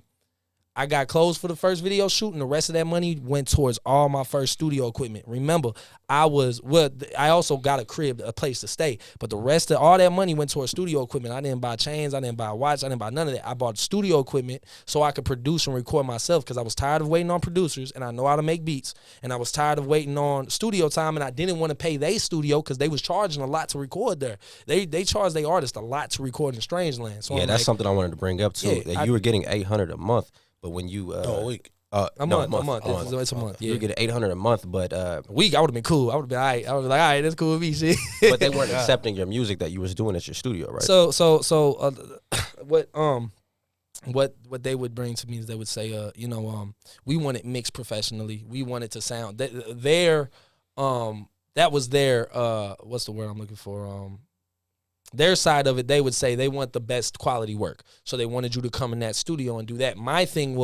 I got clothes for the first video shoot, and the rest of that money went towards all my first studio equipment. Remember, I also got a place to stay, but the rest of all that money went towards studio equipment. I didn't buy chains, I didn't buy a watch, I didn't buy none of that. I bought studio equipment so I could produce and record myself, because I was tired of waiting on producers, and I know how to make beats, and I was tired of waiting on studio time, and I didn't want to pay they studio because they was charging a lot to record there. They charged their artists a lot to record in Strangeland. So that's something I wanted to bring up too. You were getting $800 a month. But when you a week, a month. It's a month. Yeah, you get $800 a month, but a week I would have been cool. I would have been all right. I was like, all right, that's cool with me, shit. But they weren't accepting your music that you was doing at your studio, right? So what they would bring to me is they would say, we want it mixed professionally. We want it to sound that was their what's the word I'm looking for? Their side of it, they would say they want the best quality work. So they wanted you to come in that studio and do that. My thing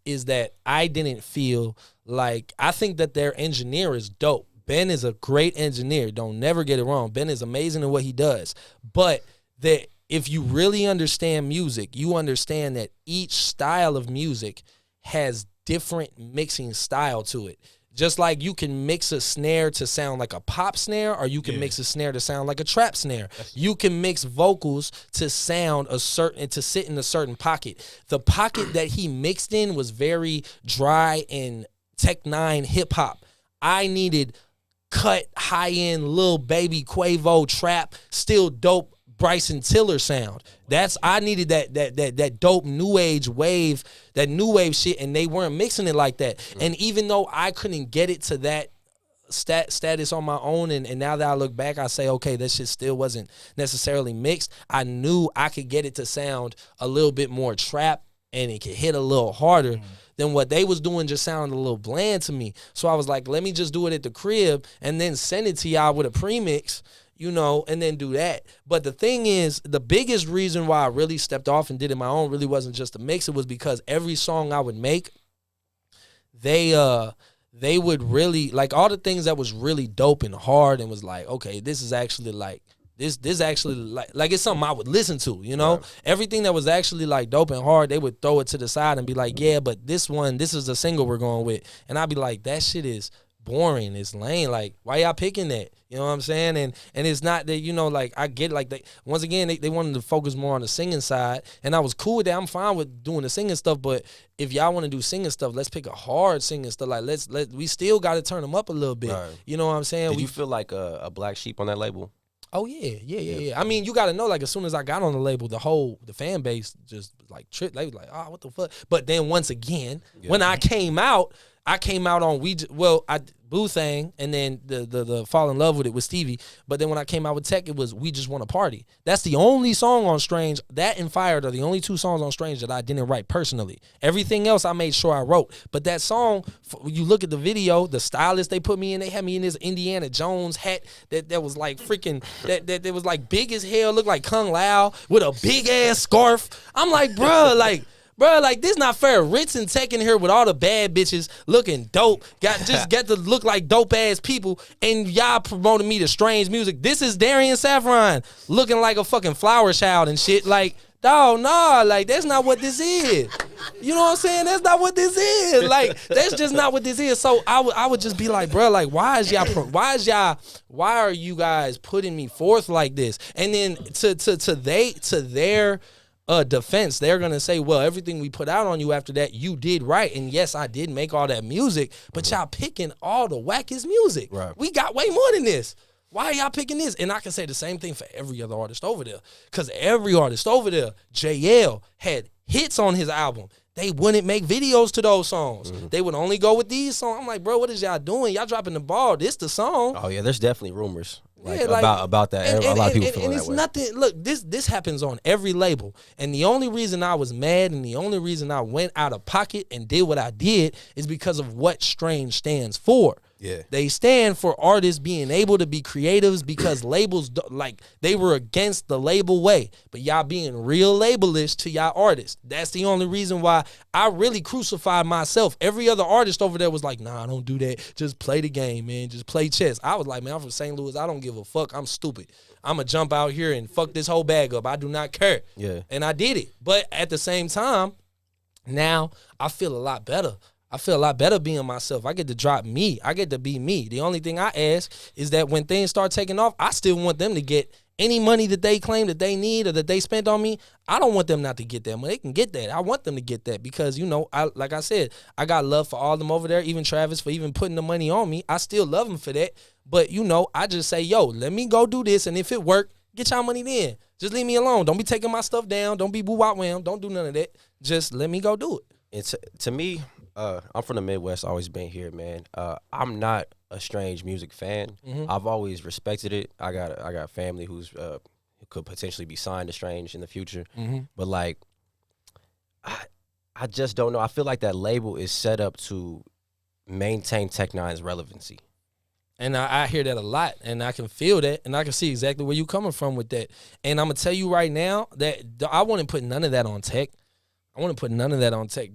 is that I didn't feel like, I think that their engineer is dope. Ben is a great engineer. Don't never get it wrong. Ben is amazing in what he does. But that if you really understand music, you understand that each style of music has different mixing style to it. Just like you can mix a snare to sound like a pop snare, or you can mix a snare to sound like a trap snare. You can mix vocals to sound to sit in a certain pocket. The pocket that he mixed in was very dry and Tech 9 hip hop. I needed cut, high end, Lil Baby, Quavo, trap, still dope Bryson Tiller sound. I needed that dope new age wave, that new wave shit, and they weren't mixing it like that. And even though I couldn't get it to that status on my own, and now that I look back, I say, okay, that shit still wasn't necessarily mixed. I knew I could get it to sound a little bit more trap, and it could hit a little harder than what they was doing. Just sounded a little bland to me. So I was like, let me just do it at the crib and then send it to y'all with a premix, you know, and then do that. But the thing is, the biggest reason why I really stepped off and did it my own really wasn't just a mix. It was because every song I would make, they would really, like, all the things that was really dope and hard and was like, okay, this is actually like, this actually like it's something I would listen to, you know? Right. Everything that was actually like dope and hard, they would throw it to the side and be like, yeah, but this is the single we're going with. And I'd be like, that shit is boring. It's lame. Like, why y'all picking that? You know what I'm saying? And it's not that, you know, like, I get, like, once again, they wanted to focus more on the singing side, and I was cool with that. I'm fine with doing the singing stuff, but if y'all want to do singing stuff, let's pick a hard singing stuff. Like, we still got to turn them up a little bit. Right. You know what I'm saying? Did you feel like a black sheep on that label? Oh, yeah. I mean, you got to know, like, as soon as I got on the label, the fan base just, like, tripped. They was like, oh, what the fuck? But then once again, when I came out on Boo Thang, and then the Fall in Love with it with Stevie. But then when I came out with Tech, it was We Just Want to Party. That's the only song on Strange. That and Fired are the only two songs on Strange that I didn't write personally. Everything else I made sure I wrote. But that song, you look at the video, the stylist they put me in, they had me in this Indiana Jones hat that was like freaking, that was like big as hell, looked like Kung Lao with a big ass scarf. I'm like, bruh, like, this not fair. Ritz and Tech in here with all the bad bitches looking dope. Got to look like dope ass people, and y'all promoting me to Strange music. This is Darrein Safron looking like a fucking flower child and shit. Like, dog, nah, like, that's not what this is. You know what I'm saying? That's not what this is. Like, that's just not what this is. So I would just be like, bro, like, why are you guys putting me forth like this? And then to their defense, they're gonna say, well, everything we put out on you after that, you did right. And yes, I did make all that music, but y'all picking all the wackest music. Right. We got way more than this. Why are y'all picking this? And I can say the same thing for every other artist over there. Because every artist over there, JL had hits on his album. They wouldn't make videos to those songs. They would only go with these songs. I'm like, bro, what is y'all doing? Y'all dropping the ball. This the song. Oh, yeah, there's definitely rumors. About that. A lot of people feel that way. And it's nothing. Look, this happens on every label. And the only reason I was mad and the only reason I went out of pocket and did what I did is because of what Strange stands for. Yeah. They stand for artists being able to be creatives, because labels, like, they were against the label way. But y'all being real labelish to y'all artists. That's the only reason why I really crucified myself. Every other artist over there was like, nah, don't do that. Just play the game, man. Just play chess. I was like, man, I'm from St. Louis. I don't give a fuck. I'm stupid. I'm going to jump out here and fuck this whole bag up. I do not care. Yeah. And I did it. But at the same time, now I feel a lot better. I feel a lot better being myself. I get to drop me. I get to be me. The only thing I ask is that when things start taking off, I still want them to get any money that they claim that they need or that they spent on me. I don't want them not to get that money. They can get that. I want them to get that because, you know, like I said, I got love for all of them over there, even Travis for even putting the money on me. I still love him for that. But, you know, I just say, yo, let me go do this. And if it work, get y'all money then. Just leave me alone. Don't be taking my stuff down. Don't be boo-wop-wham. Don't do none of that. Just let me go do it. It's to me, I'm from the Midwest, always been here, man. I'm not a Strange music fan. I've always respected it. I got family who could potentially be signed to Strange in the future. But like, I just don't know. I feel like that label is set up to maintain Tech Nine's relevancy. And I hear that a lot, and I can feel that, and I can see exactly where you're coming from with that. And I'm gonna tell you right now that I wouldn't put none of that on Tech. I want to put none of that on Tech.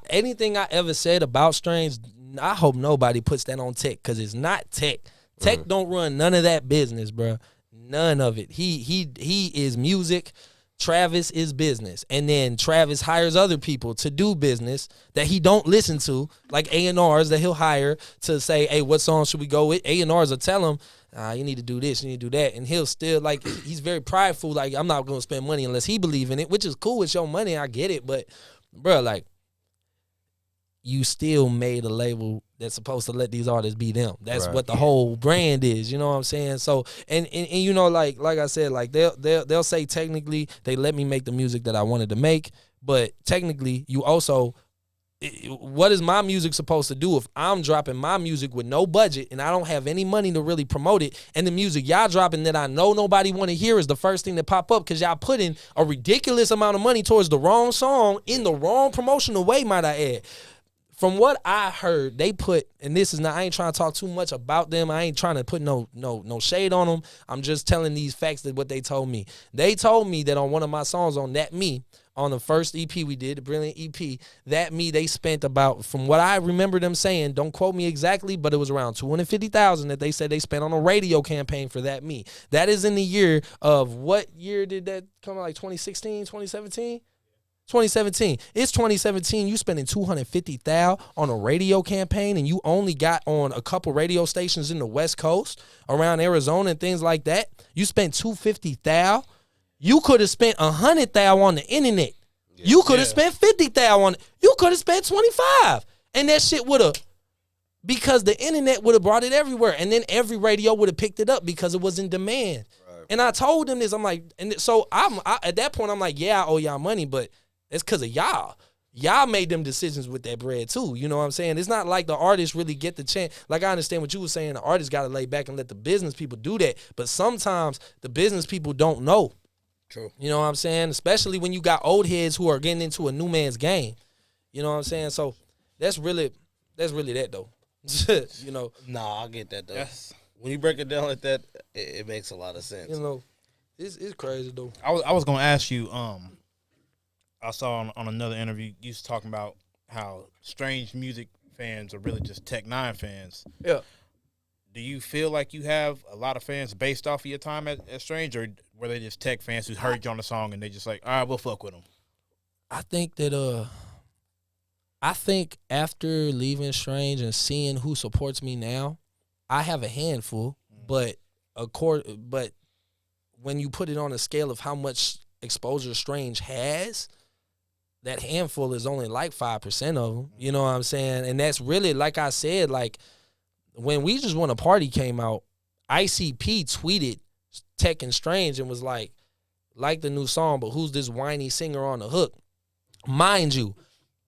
Anything I ever said about Strange, I hope nobody puts that on Tech, because it's not Tech. Tech don't run none of that business, bro. None of it. He is music. Travis is business. And then Travis hires other people to do business that he don't listen to, like A&Rs that he'll hire to say, hey, what song should we go with? A&Rs will tell him, you need to do this, you need to do that. And he'll still, like, he's very prideful. Like, I'm not going to spend money unless he believe in it, which is cool. It's your money. I get it. But, bro, like, you still made a label that's supposed to let these artists be them. That's right. What the whole brand is. You know what I'm saying? So, and you know, like I said, like, they'll say technically they let me make the music that I wanted to make, but technically you also what is my music supposed to do if I'm dropping my music with no budget and I don't have any money to really promote it, and the music y'all dropping that I know nobody want to hear is the first thing that pop up because y'all put in a ridiculous amount of money towards the wrong song in the wrong promotional way, might I add. From what I heard, they put, and this is not, I ain't trying to talk too much about them. I ain't trying to put no shade on them. I'm just telling these facts that what they told me. They told me that on one of my songs on That Me, on the first EP we did, the Brilliant EP, That Me, they spent about, from what I remember them saying, don't quote me exactly, but it was around $250,000 that they said they spent on a radio campaign for That Me. That is in the year of, what year did that come out, like 2016, 2017? 2017. It's 2017. You spending $250,000 on a radio campaign, and you only got on a couple radio stations in the West Coast, around Arizona and things like that. You spent $250,000. You could have spent $100,000 on the internet. You could have spent $50,000 on it. You could have spent $25,000, and that shit would have, because the internet would have brought it everywhere, and then every radio would have picked it up because it was in demand. Right. And I told them this. I'm like, and so I at that point I'm like, yeah, I owe y'all money, but it's because of y'all. Y'all made them decisions with that bread too. You know what I'm saying? It's not like the artists really get the chance. Like, I understand what you were saying. The artists got to lay back and let the business people do that. But sometimes the business people don't know. True. You know what I'm saying? Especially when you got old heads who are getting into a new man's game. You know what I'm saying? So that's really that though. You know. Nah, I get that though. Yes. When you break it down like that, it makes a lot of sense. You know, it's crazy though. I was gonna ask you. I saw on another interview you was talking about how Strange music fans are really just Tech Nine fans. Yeah. Do you feel like you have a lot of fans based off of your time at Strange, or were they just Tech fans who heard you on the song and they just like, all right, we'll fuck with them? I think that after leaving Strange and seeing who supports me now, I have a handful, but when you put it on a scale of how much exposure Strange has, that handful is only like 5% of them. You know what I'm saying? And that's really, like I said, like when We Just Want to Party came out, ICP tweeted Tech and Strange and was like the new song, but who's this whiny singer on the hook? Mind you,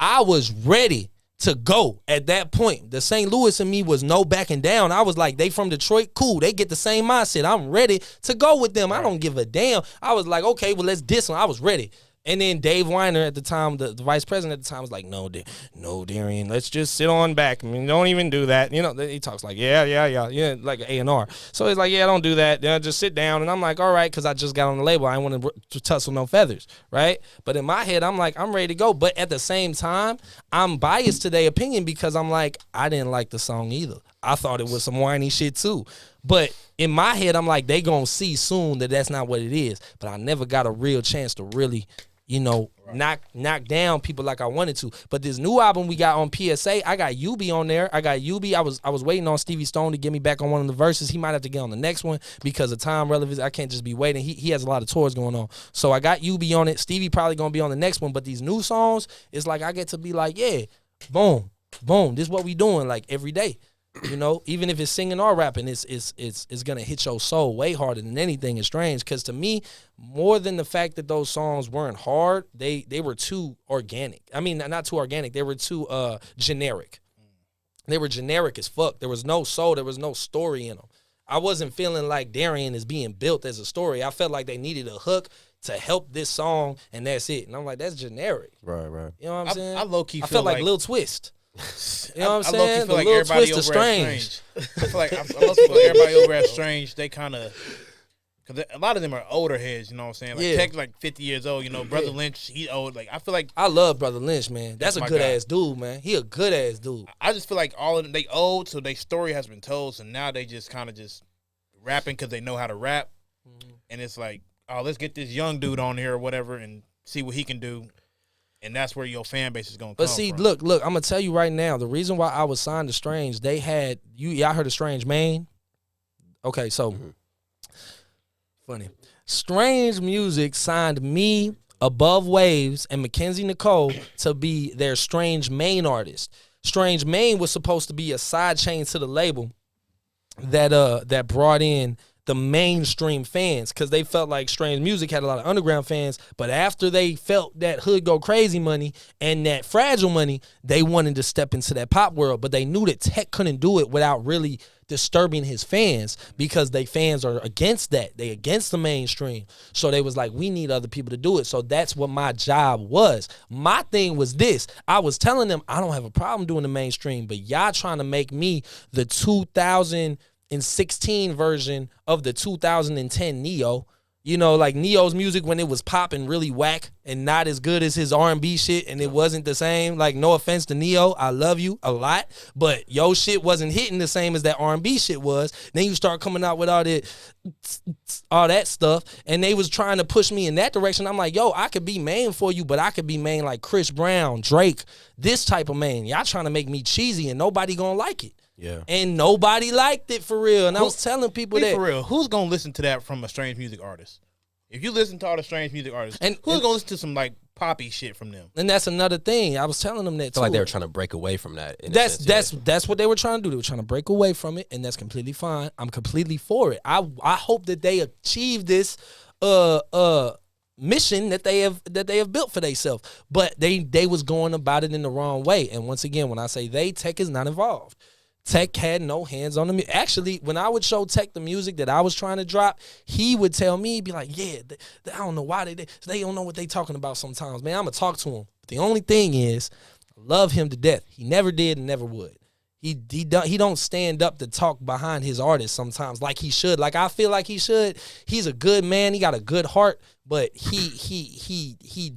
I was ready to go at that point. The St. Louis in me was no backing down. I was like, they from Detroit, cool. They get the same mindset. I'm ready to go with them. I don't give a damn. I was like, okay, well, let's diss them. I was ready. And then Dave Weiner at the time, the vice president at the time, was like, no, Darrein, let's just sit on back. I mean, don't even do that. You know, he talks like, yeah, like an A&R. So he's like, yeah, don't do that. Just sit down. And I'm like, all right, because I just got on the label. I ain't want to tussle no feathers, right? But in my head, I'm like, I'm ready to go. But at the same time, I'm biased to their opinion because I'm like, I didn't like the song either. I thought it was some whiny shit too. But in my head, I'm like, they going to see soon that that's not what it is. But I never got a real chance to really, you know, knock down people like I wanted to. But this new album we got on PSA, I got Yubi on there. I was waiting on Stevie Stone to get me back on one of the verses. He might have to get on the next one because of time relevance. I can't just be waiting. He has a lot of tours going on. So I got Yubi on it. Stevie probably going to be on the next one. But these new songs, it's like I get to be like, yeah, boom, this is what we doing like every day. You know, even if it's singing or rapping, it's gonna hit your soul way harder than anything is Strange. Because to me, more than the fact that those songs weren't hard, they were too organic. I mean, not too organic. They were too generic. They were generic as fuck. There was no soul. There was no story in them. I wasn't feeling like Darrein is being built as a story. I felt like they needed a hook to help this song, and that's it. And I'm like, that's generic. Right. You know what I'm saying? I low-key I felt like Lil Twist. You know what I'm saying? I low-key feel like Lil everybody Twist over is at Strange. I feel like everybody over at Strange, they kind of, because a lot of them are older heads, you know what I'm saying? Like, Tech, like 50 years old, you know, Brother Lynch, he old. Like, I feel like. I love Brother Lynch, man. That's a good-ass dude, man. He a good-ass dude. I just feel like all of them, they old, so their story has been told, so now they just kind of just rapping because they know how to rap. Mm-hmm. And it's like, oh, let's get this young dude on here or whatever and see what he can do. And that's where your fan base is going to come from. But see, look, I'm going to tell you right now, the reason why I was signed to Strange, they had, y'all heard of Strange Maine? Okay, so, funny. Strange Music signed me, Above Waves, and Mackenzie Nicole to be their Strange Maine artist. Strange Maine was supposed to be a side chain to the label that brought in the mainstream fans because they felt like Strange Music had a lot of underground fans. But after they felt that Hood Go Crazy money and that Fragile money, they wanted to step into that pop world. But they knew that Tech couldn't do it without really disturbing his fans because they fans are against that. They against the mainstream. So they was like, we need other people to do it. So that's what my job was. My thing was this. I was telling them I don't have a problem doing the mainstream, but y'all trying to make me the 2016 version of the 2010 Neo. You know, like Neo's music when it was popping really whack and not as good as his R&B shit, and it wasn't the same. Like, no offense to Neo, I love you a lot, but yo shit wasn't hitting the same as that R&B shit was. Then you start coming out with all that stuff, and they was trying to push me in that direction. I'm like, yo, I could be main for you, but I could be main like Chris Brown, Drake, this type of main. Y'all trying to make me cheesy, and nobody gonna like it. Yeah. And nobody liked it for real. And I was telling people that. For real, who's going to listen to that from a Strange Music artist? If you listen to all the Strange Music artists, who's going to listen to some like poppy shit from them? And that's another thing. I was telling them that too. Like they were trying to break away from that. That's what they were trying to do. They were trying to break away from it, and that's completely fine. I'm completely for it. I hope that they achieve this mission that they have built for themselves. But they was going about it in the wrong way. And once again, when I say they, Tech is not involved. Tech had no hands on the music. Actually, when I would show Tech the music that I was trying to drop, he would tell me, he'd be like, yeah, I don't know why they don't know what they talking about sometimes. Man, I'm going to talk to him. But the only thing is, I love him to death. He never did and never would. He don't stand up to talk behind his artist sometimes like he should. Like I feel like he should. He's a good man. He got a good heart, but he's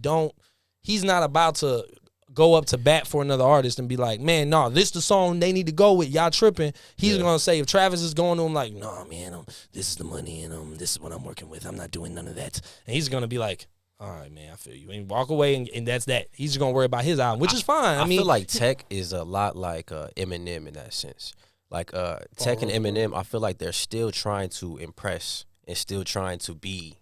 not about to go up to bat for another artist and be like, man, no, this the song they need to go with. Y'all tripping. He's gonna say, if Travis is going to him like, no, man, this is the money and this is what I'm working with. I'm not doing none of that. And he's gonna be like, all right, man, I feel you. And walk away, and that's that. He's just gonna worry about his album, which is fine. I mean, feel like Tech is a lot like Eminem in that sense. Like Tech and Eminem, I feel like they're still trying to impress and still trying to be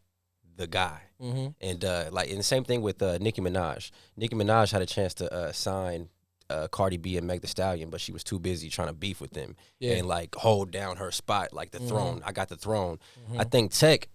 the guy. Mm-hmm. And and the same thing with Nicki Minaj. Nicki Minaj had a chance to sign Cardi B and Meg Thee Stallion, but she was too busy trying to beef with them and like hold down her spot, like the throne. I got the throne. I think Tech,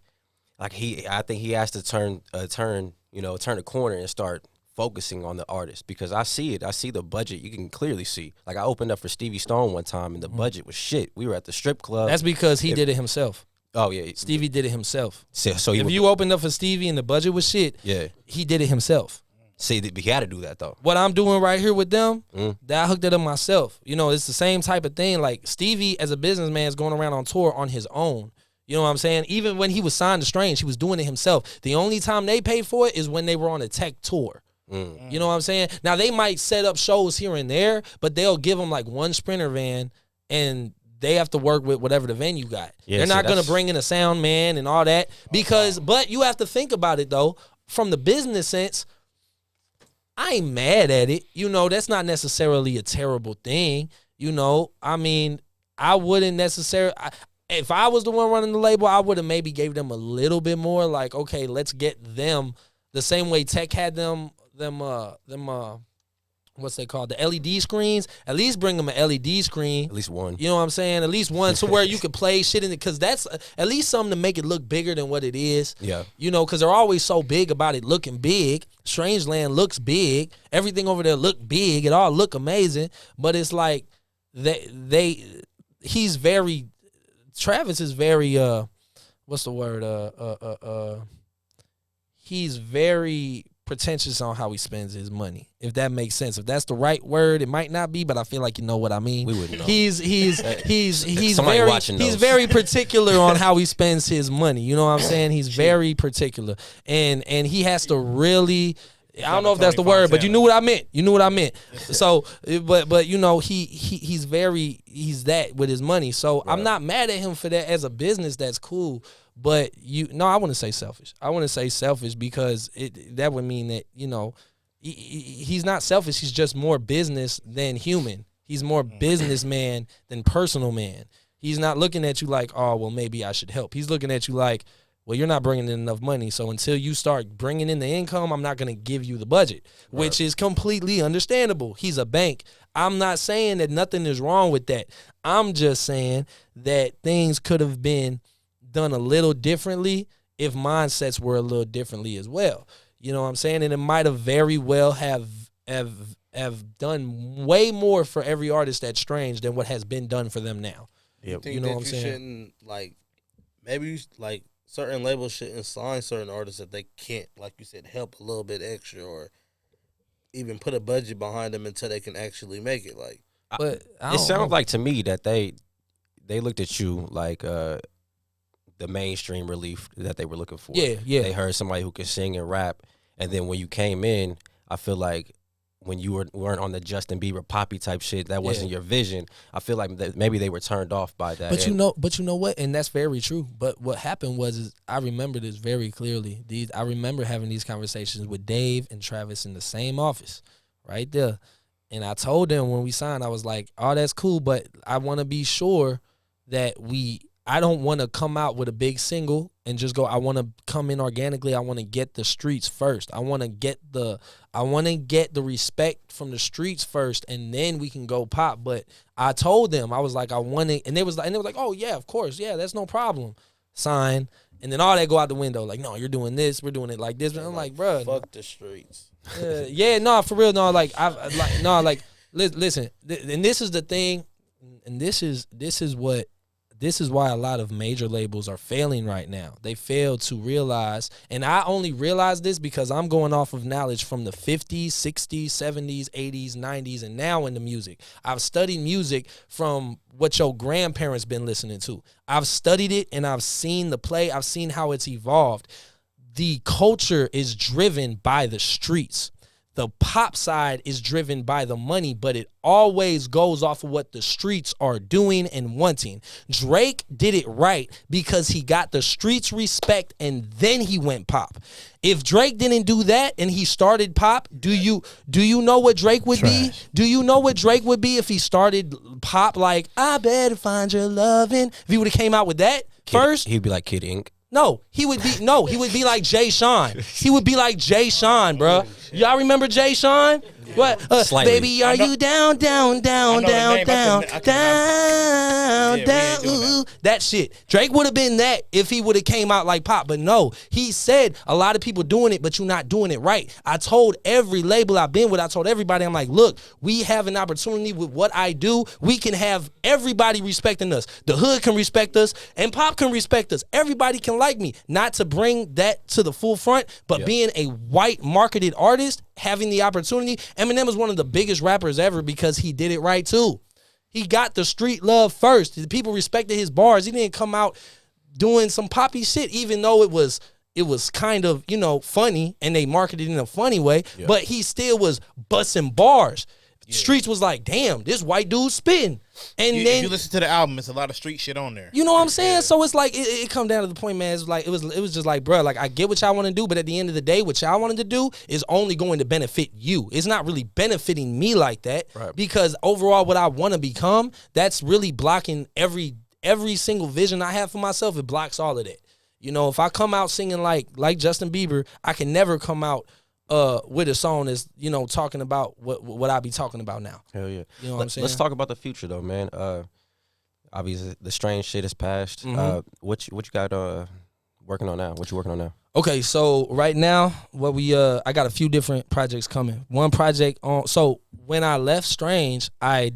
I think he has to turn the corner and start focusing on the artist, because I see it. I see the budget. You can clearly see. Like I opened up for Stevie Stone one time and the budget was shit. We were at the strip club. That's because he did it himself. Oh yeah, Stevie did it himself. So if you opened up for Stevie and the budget was shit, he did it himself. See, he had to do that though. What I'm doing right here with them, that I hooked it up myself. You know, it's the same type of thing. Like Stevie, as a businessman, is going around on tour on his own. You know what I'm saying? Even when he was signed to Strange, he was doing it himself. The only time they paid for it is when they were on a Tech tour. You know what I'm saying? Now they might set up shows here and there, but they'll give them like one Sprinter van and they have to work with whatever the venue got. They're not going to bring in a sound man and all that because, but you have to think about it though, from the business sense, I ain't mad at it. You know, that's not necessarily a terrible thing. You know, I mean, I wouldn't necessarily, if I was the one running the label, I would have maybe gave them a little bit more like, okay, let's get them the same way Tech had them what's they called, the LED screens. At least bring them an LED screen. At least one. You know what I'm saying? At least one, so where you could play shit in it, because that's at least something to make it look bigger than what it is. Yeah. You know, because they're always so big about it looking big. Strangeland looks big. Everything over there look big. It all look amazing. But it's like Travis is very what's the word? He's very pretentious on how he spends his money, if that makes sense. If that's the right word, it might not be, but I feel like you know what I mean. We wouldn't know. He's He's very particular on how he spends his money. You know what I'm saying? He's very particular, and he has to really. I don't know if that's the word, but you knew what I meant. You knew what I meant. So, but you know, he's that with his money. So right. I'm not mad at him for that as a business. That's cool. But I wouldn't say selfish. I wouldn't say selfish because that would mean that, you know, he's not selfish. He's just more business than human. He's more businessman than personal man. He's not looking at you like, oh, well, maybe I should help. He's looking at you like, well, you're not bringing in enough money. So until you start bringing in the income, I'm not going to give you the budget, which is completely understandable. He's a bank. I'm not saying that nothing is wrong with that. I'm just saying that things could have been done a little differently if mindsets were a little differently as well. You know what I'm saying? And it might have very well have done way more for every artist that's Strange than what has been done for them now. Yep. You know what I'm saying? Shouldn't, like, maybe you, like, certain labels shouldn't sign certain artists that they can't, like you said, help a little bit extra or even put a budget behind them until they can actually make it. Like, But It sounds like to me that they looked at you like the mainstream relief that they were looking for. Yeah. They heard somebody who could sing and rap, and then when you came in, I feel like when you weren't on the Justin Bieber poppy type shit, that wasn't your vision. I feel like maybe they were turned off by that. But you know what? And that's very true. But what happened is I remember this very clearly. I remember having these conversations with Dave and Travis in the same office, right there. And I told them when we signed, I was like, "Oh, that's cool, but I want to be sure that I don't want to come out with a big single and just go. I want to come in organically. I want to get the streets first. I want to get the respect from the streets first, and then we can go pop." But I told them, I was like, I want to, and they was like, "Oh yeah, of course, yeah, that's no problem." Sign, and then all that go out the window. Like, "No, you're doing this. We're doing it like this." And I'm like, "Bruh, fuck the streets." No, for real, no. Listen, and this is the thing, and this is why a lot of major labels are failing right now. They fail to realize, and I only realize this because I'm going off of knowledge from the 50s, 60s, 70s, 80s, 90s, and now in the music. I've studied music from what your grandparents been listening to. I've studied it and I've seen the play. I've seen how it's evolved. The culture is driven by the streets. The pop side is driven by the money, but it always goes off of what the streets are doing and wanting. Drake did it right because he got the streets respect and then he went pop. If Drake didn't do that and he started pop, do you know what Drake would be? Do you know what Drake would be if he started pop like, "I better find your lovin'"? If he would have came out with that first, he'd be like Kid Ink. No, he would be like Jay Sean. He would be like Jay Sean, bro. Y'all remember Jay Sean? What? Baby, are you down? Ooh, that shit. Drake would have been that if he would have came out like pop. But no, he said a lot of people doing it, but you're not doing it right. I told every label I've been with, I told everybody, I'm like, look, we have an opportunity with what I do. We can have everybody respecting us. The hood can respect us, and pop can respect us. Everybody can like me. Not to bring that to the full front, but being a white marketed artist, having the opportunity. Eminem is one of the biggest rappers ever because he did it right too. He got the street love first. The people respected his bars. He didn't come out doing some poppy shit, even though it was kind of, funny and they marketed it in a funny way, but he still was busting bars. Streets was like, damn, this white dude spitting. And then if you listen to the album, it's a lot of street shit on there. You know what I'm saying? So it's like it come down to the point, man. It's like it was just like, bro, like I get what y'all want to do, but at the end of the day, what y'all wanted to do is only going to benefit you. It's not really benefiting me like that, because overall, what I want to become, that's really blocking every single vision I have for myself. It blocks all of that. If I come out singing like Justin Bieber, I can never come out with a song that's, talking about what I be talking about now. Hell yeah. You know what I'm saying? Let's talk about the future though, man. Obviously the Strange shit is past. What you got working on now? What you working on now? Okay, so right now, I got a few different projects coming. One project so when I left Strange, I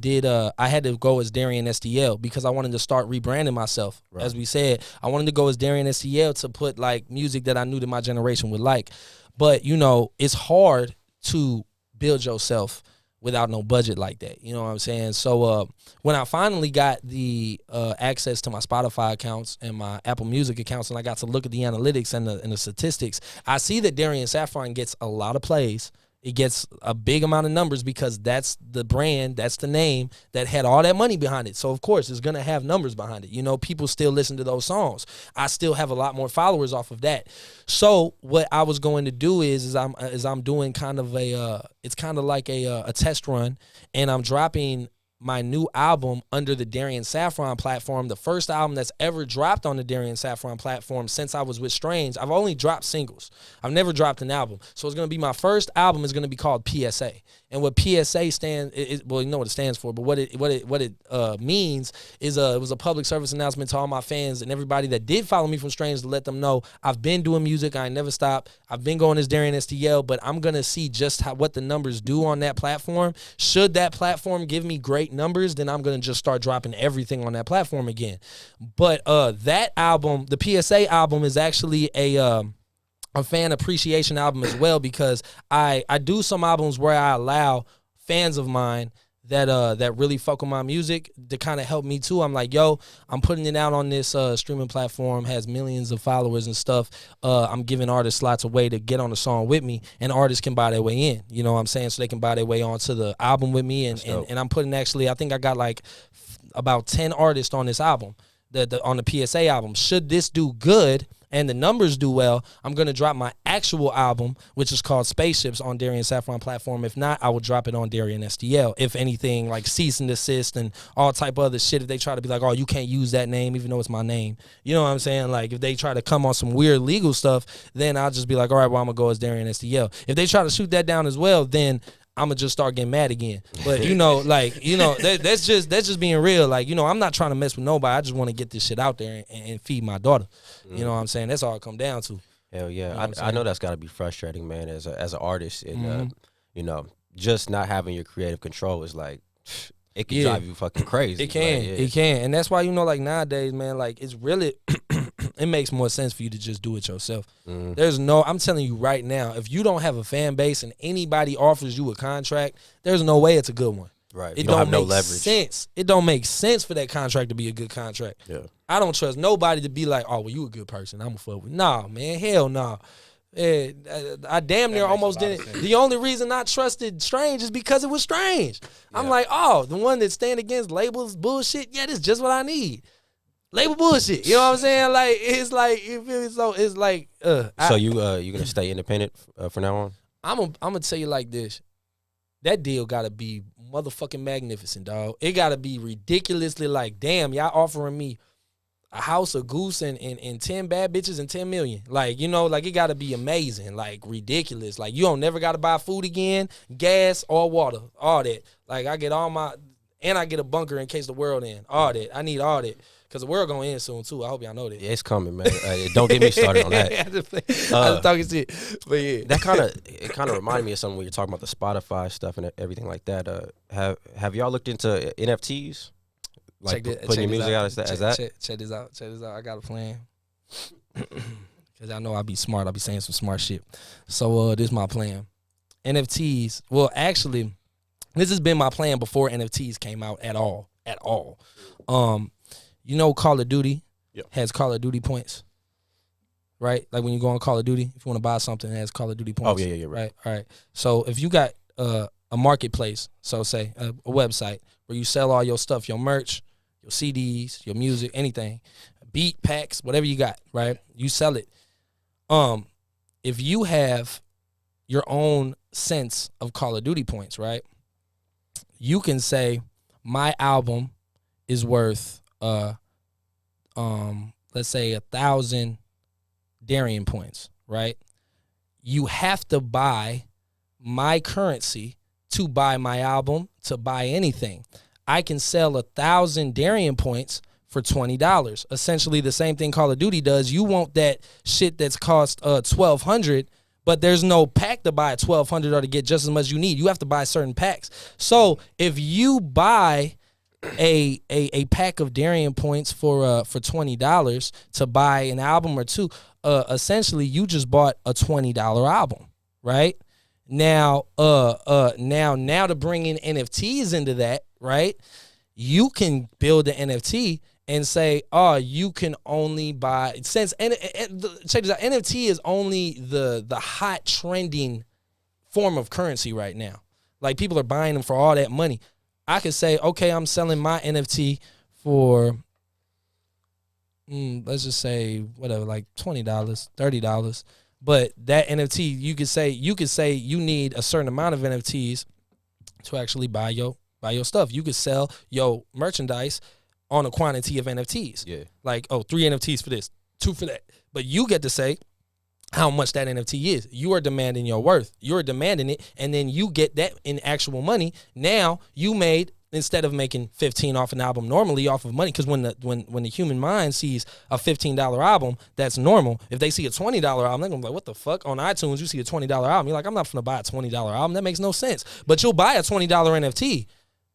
had to go as Darrein STL because I wanted to start rebranding myself. Right. As we said, I wanted to go as Darrein STL to put like music that I knew that my generation would like. But, it's hard to build yourself without no budget like that. You know what I'm saying? So when I finally got the access to my Spotify accounts and my Apple Music accounts, and I got to look at the analytics and the statistics, I see that Darrein Safron gets a lot of plays. It gets a big amount of numbers because that's the brand, that's the name that had all that money behind it. So, of course, it's going to have numbers behind it. People still listen to those songs. I still have a lot more followers off of that. So what I was going to do is I'm doing kind of it's kind of like a test run, and I'm dropping my new album under the Darrein Safron platform, the first album that's ever dropped on the Darrein Safron platform since I was with Strange. I've only dropped singles. I've never dropped an album. So it's going to be my first album is going to be called PSA. And what PSA stands, well, you know what it stands for, but what it means is it was a public service announcement to all my fans and everybody that did follow me from strangers to let them know I've been doing music. I ain't never stopped. I've been going as Darrein STL, but I'm gonna see just what the numbers do on that platform. Should that platform give me great numbers, then I'm gonna just start dropping everything on that platform again. But that album, the PSA album, is actually a fan appreciation album as well, because I do some albums where I allow fans of mine that really fuck with my music to kind of help me too. I'm like, yo, I'm putting it out on this streaming platform, has millions of followers and stuff. I'm giving artists slots away to get on the song with me, and artists can buy their way in. You know what I'm saying? So they can buy their way onto the album with me, and I'm putting I think I got like about 10 artists on this album, on the PSA album. Should this do good and the numbers do well, I'm going to drop my actual album, which is called Spaceships, on Darrein Safron platform. If not, I will drop it on Darrein STL. If anything, like cease and desist and all type of other shit, if they try to be like, oh, you can't use that name even though it's my name. You know what I'm saying? Like, if they try to come on some weird legal stuff, then I'll just be like, all right, well, I'm going to go as Darrein STL. If they try to shoot that down as well, then I'm gonna just start getting mad again. But that's just being real. Like, I'm not trying to mess with nobody. I just want to get this shit out there and feed my daughter. You know what I'm saying? That's all it come down to. Hell yeah, I know that's got to be frustrating, man. As an artist, and just not having your creative control is like, it can drive you fucking crazy. It can, it can, and that's why like nowadays, man, like it's really. It makes more sense for you to just do it yourself. I'm telling you right now, if you don't have a fan base and anybody offers you a contract, there's no way it's a good one. Right. It don't have make no leverage. sense. It don't make sense for that contract to be a good contract. Yeah. I don't trust nobody to be like, oh, well, you a good person, I'm gonna fuck with. Nah, man, hell nah. I damn near almost didn't. The only reason I trusted Strange is because it was Strange. Yeah. I'm like, oh, the one that stand against labels bullshit. Yeah, this is just what I need. Label bullshit. You know what I'm saying? Like, it's like, it's like. So you gonna stay independent from now on? I'm gonna tell you like this. That deal gotta be motherfucking magnificent, dog. It gotta be ridiculously like, damn, y'all offering me a house, a goose, and 10 bad bitches and 10 million. Like, like it gotta be amazing, like ridiculous. Like, you don't never gotta buy food again, gas or water, all that. Like, I get and I get a bunker in case the world end. All that. I need all that. Because the world going to end soon, too. I hope y'all know that. Yeah, it's coming, man. Don't get me started on that. I just talking shit. But yeah. That kind of reminded me of something when you're talking about the Spotify stuff and everything like that. Have y'all looked into NFTs? Like putting your music out as that? Check this out. I got a plan. Because I know I'll be smart. I'll be saying some smart shit. So this is my plan. NFTs. Well, actually, this has been my plan before NFTs came out at all. Call of Duty has Call of Duty points, right? Like when you go on Call of Duty, if you want to buy something, it has Call of Duty points. Oh, yeah, right. All right. So if you got a marketplace, so say a website where you sell all your stuff, your merch, your CDs, your music, anything, beat packs, whatever you got, right? You sell it. If you have your own sense of Call of Duty points, right? You can say my album is worth let's say 1,000 Darrein points, right? You have to buy my currency to buy my album, to buy anything. I can sell 1,000 Darrein points for $20. Essentially the same thing Call of Duty does. You want that shit that's cost $1,200, but there's no pack to buy at $1,200 or to get just as much as you need. You have to buy certain packs. So if you buy a pack of Darrein points for $20 to buy an album or two, essentially you just bought a $20 album, right? Now to bring in NFTs into that, right? You can build an NFT and say, oh, you can only buy, since check this out, NFT is only the hot trending form of currency right now. Like, people are buying them for all that money. I could say, okay, I'm selling my NFT for, let's just say, whatever, like $20, $30. But that NFT, you could say you need a certain amount of NFTs to actually buy your stuff. You could sell your merchandise on a quantity of NFTs. Yeah. Like, 3 NFTs for this, 2 for that. But you get to say, how much that NFT is. You are demanding your worth. You're demanding it, and then you get that in actual money. Now you made, instead of making 15 off an album normally off of money, because when the human mind sees a $15 album, that's normal. If they see a $20 album, they're gonna be like, what the fuck? On iTunes, you see a $20 album. You're like, I'm not gonna buy a $20 album. That makes no sense. But you'll buy a $20 NFT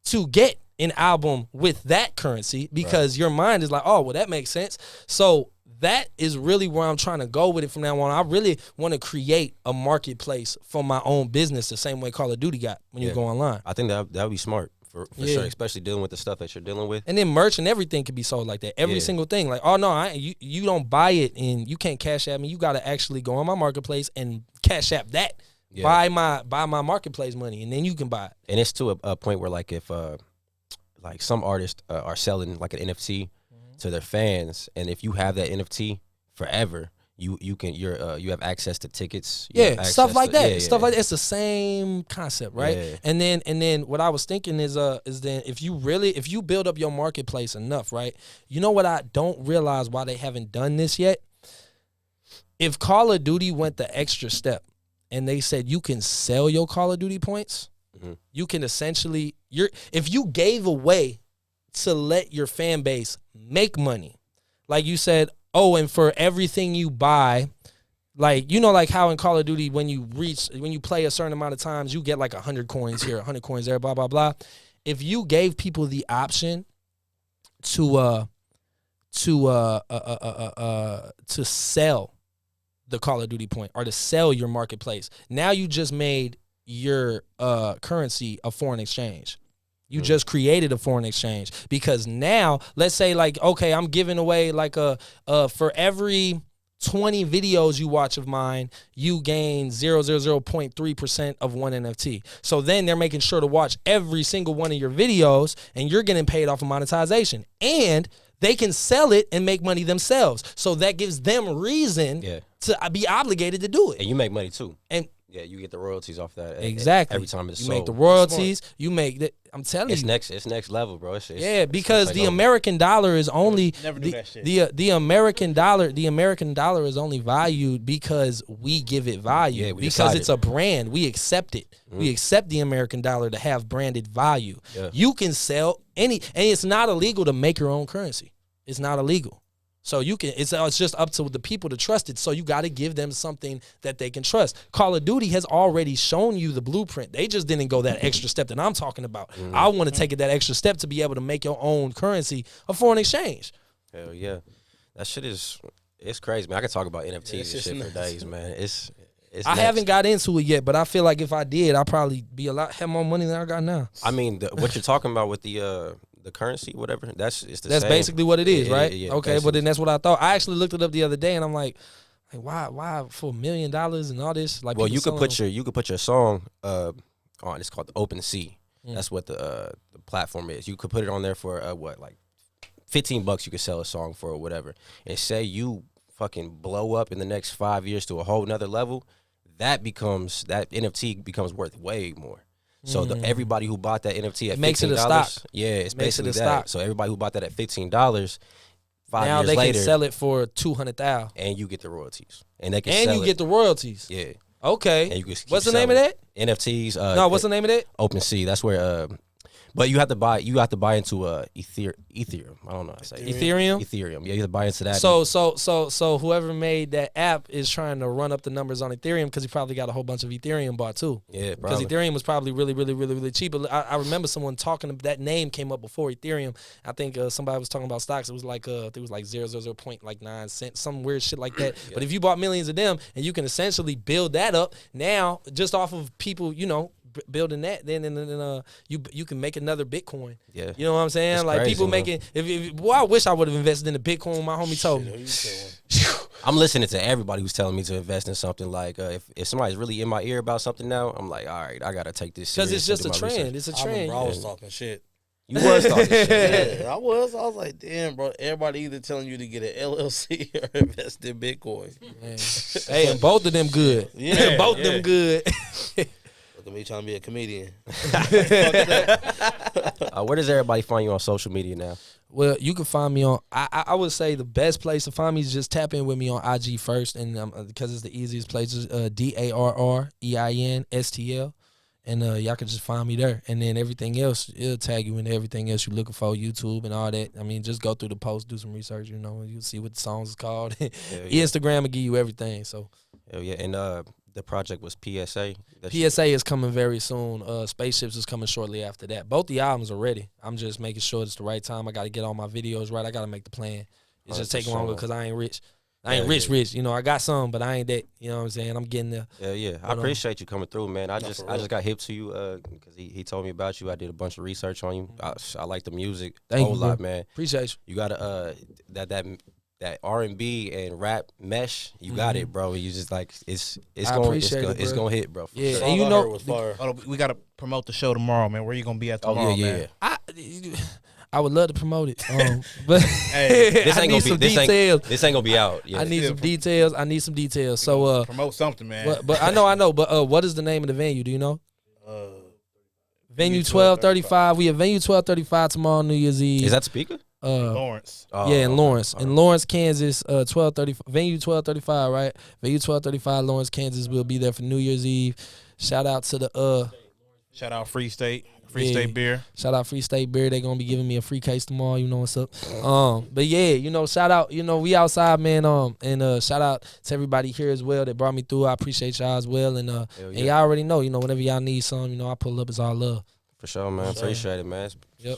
to get an album with that currency because your mind is like, oh, well, that makes sense. So that is really where I'm trying to go with it from now on. I really want to create a marketplace for my own business the same way Call of Duty got when you go online. I think that would be smart for sure, especially dealing with the stuff that you're dealing with. And then merch and everything could be sold like that. Every single thing. Like, oh, no, you don't buy it and you can't cash app me. You got to actually go on my marketplace and cash app that. Yeah. Buy my marketplace money, and then you can buy it. And it's to a point where, like, if like some artists are selling like an NFT to their fans, and if you have that NFT forever, you have access to tickets. Stuff like that. Stuff like that. It's the same concept, right? Yeah. And then what I was thinking is then if you build up your marketplace enough, right? You know what I don't realize why they haven't done this yet? If Call of Duty went the extra step and they said you can sell your Call of Duty points, you can essentially if you gave away to let your fan base make money, like you said, oh, and for everything you buy, like, you know, like how in Call of Duty when you play a certain amount of times, you get like 100 coins here, 100 coins there, blah blah blah. If you gave people the option to sell the Call of Duty point or to sell your marketplace, now you just made your currency a foreign exchange. You just created a foreign exchange, because now let's say, like, okay, I'm giving away like for every 20 videos you watch of mine, you gain 0.3% of one NFT. So then they're making sure to watch every single one of your videos, and you're getting paid off of monetization, and they can sell it and make money themselves. So that gives them reason to be obligated to do it. And you make money too. And you get the royalties off that. Exactly. Every time it's you sold. make the royalties. You make that. I'm telling you, it's next level, bro. Because the American dollar is only Never do that shit. the American dollar. The American dollar is only valued because we give it value. Because it's a brand. We accept it. We accept the American dollar to have branded value. Yeah. You can sell and it's not illegal to make your own currency. It's not illegal. So you can. It's just up to the people to trust it. So you got to give them something that they can trust. Call of Duty has already shown you the blueprint. They just didn't go that extra step that I'm talking about. I want to take it that extra step to be able to make your own currency a foreign exchange. Hell yeah, that shit it's crazy, man. I could talk about NFTs and shit for days, man. I haven't got into it yet, but I feel like if I did, I'd probably have more money than I got now. I mean, what you're talking about with the currency, whatever, that's same. Basically what it is, right? Yeah, okay, but then that's what I thought. I actually looked it up the other day, and I'm like why for $1 million and all this? Like, well, you could put your song on. It's called the Open Sea. That's what the platform is. You could put it on there for like $15. You could sell a song for or whatever. And say you fucking blow up in the next 5 years to a whole nother level, that NFT becomes worth way more. So everybody who bought that NFT at $15, makes it a stock. Yeah, it's basically that. Stock. So everybody who bought that at $15, 5 years later, now they can sell it for $200,000, and you get the royalties. And they can and sell you get the royalties. Yeah. Okay. And you can what's the name of that? NFTs. What's the name of that? OpenSea. That's where. But you have to buy into Ethereum. I don't know how to say it. Ethereum. Yeah, you have to buy into that. So whoever made that app is trying to run up the numbers on Ethereum, because he probably got a whole bunch of Ethereum bought too. Yeah, because Ethereum was probably really, really, really, really cheap. I remember someone talking, that name came up before Ethereum. I think somebody was talking about stocks. It was like 0.9 cents, some weird shit like that. But if you bought millions of them, and you can essentially build that up now just off of people, building that, then you can make another Bitcoin. Yeah, you know what I'm saying? It's like crazy, people making. I wish I would have invested in the Bitcoin. My homie told me. I'm listening to everybody who's telling me to invest in something. Like if somebody's really in my ear about something now, I'm like, all right, I gotta take this serious. Because it's just a trend. Research. It's a trend. I was talking shit. You was talking shit. Yeah, I was like, damn, bro. Everybody either telling you to get an LLC or invest in Bitcoin. Hey, and both of them good. Yeah, both of them good. Look at me trying to be a comedian. Where does everybody find you on social media now? Well, you can find me on. I would say the best place to find me is just tap in with me on IG first, and because it's the easiest place. DarreinSTL, and y'all can just find me there. And then everything else, it'll tag you in everything else you're looking for, YouTube and all that. I mean, just go through the post, do some research. You know, you'll see what the songs is called. Instagram will give you everything. So. Hell yeah, and the project was PSA. PSA is coming very soon. Spaceships is coming shortly after that. Both the albums are ready. I'm just making sure it's the right time. I got to get all my videos right. I got to make the plan. It's just taking longer because I ain't rich. I ain't rich. You know, I got some, but I ain't that. You know what I'm saying? I'm getting there. Yeah. I appreciate you coming through, man. I just got hip to you because he told me about you. I did a bunch of research on you. I like the music a whole lot, man. Appreciate you. You got that R&B and rap mesh, you got it, bro. You just like it's gonna hit, bro. Yeah, sure. and you know, we gotta promote the show tomorrow, man. Where you gonna be at tomorrow, man? I would love to promote it, but hey, this ain't gonna be details. This ain't gonna be out. I need some details. So promote something, man. But I know. But what is the name of the venue? Do you know? Venue 1235. We have Venue 1235 tomorrow, New Year's Eve. Is that speaker? Lawrence. In Lawrence. In Lawrence, Kansas, 1235. Venue 1235, right? Venue 1235, Lawrence, Kansas. We'll be there for New Year's Eve. Shout out to the Shout out Free State. Free State Beer. Shout out Free State Beer. They're gonna be giving me a free case tomorrow. You know what's up. But yeah, you know, shout out. You know, we outside, man. And shout out to everybody here as well that brought me through. I appreciate y'all as well. And and y'all already know. You know, whenever y'all need something, you know, I pull up. It's all love. For sure, man. Appreciate it, man. Yep.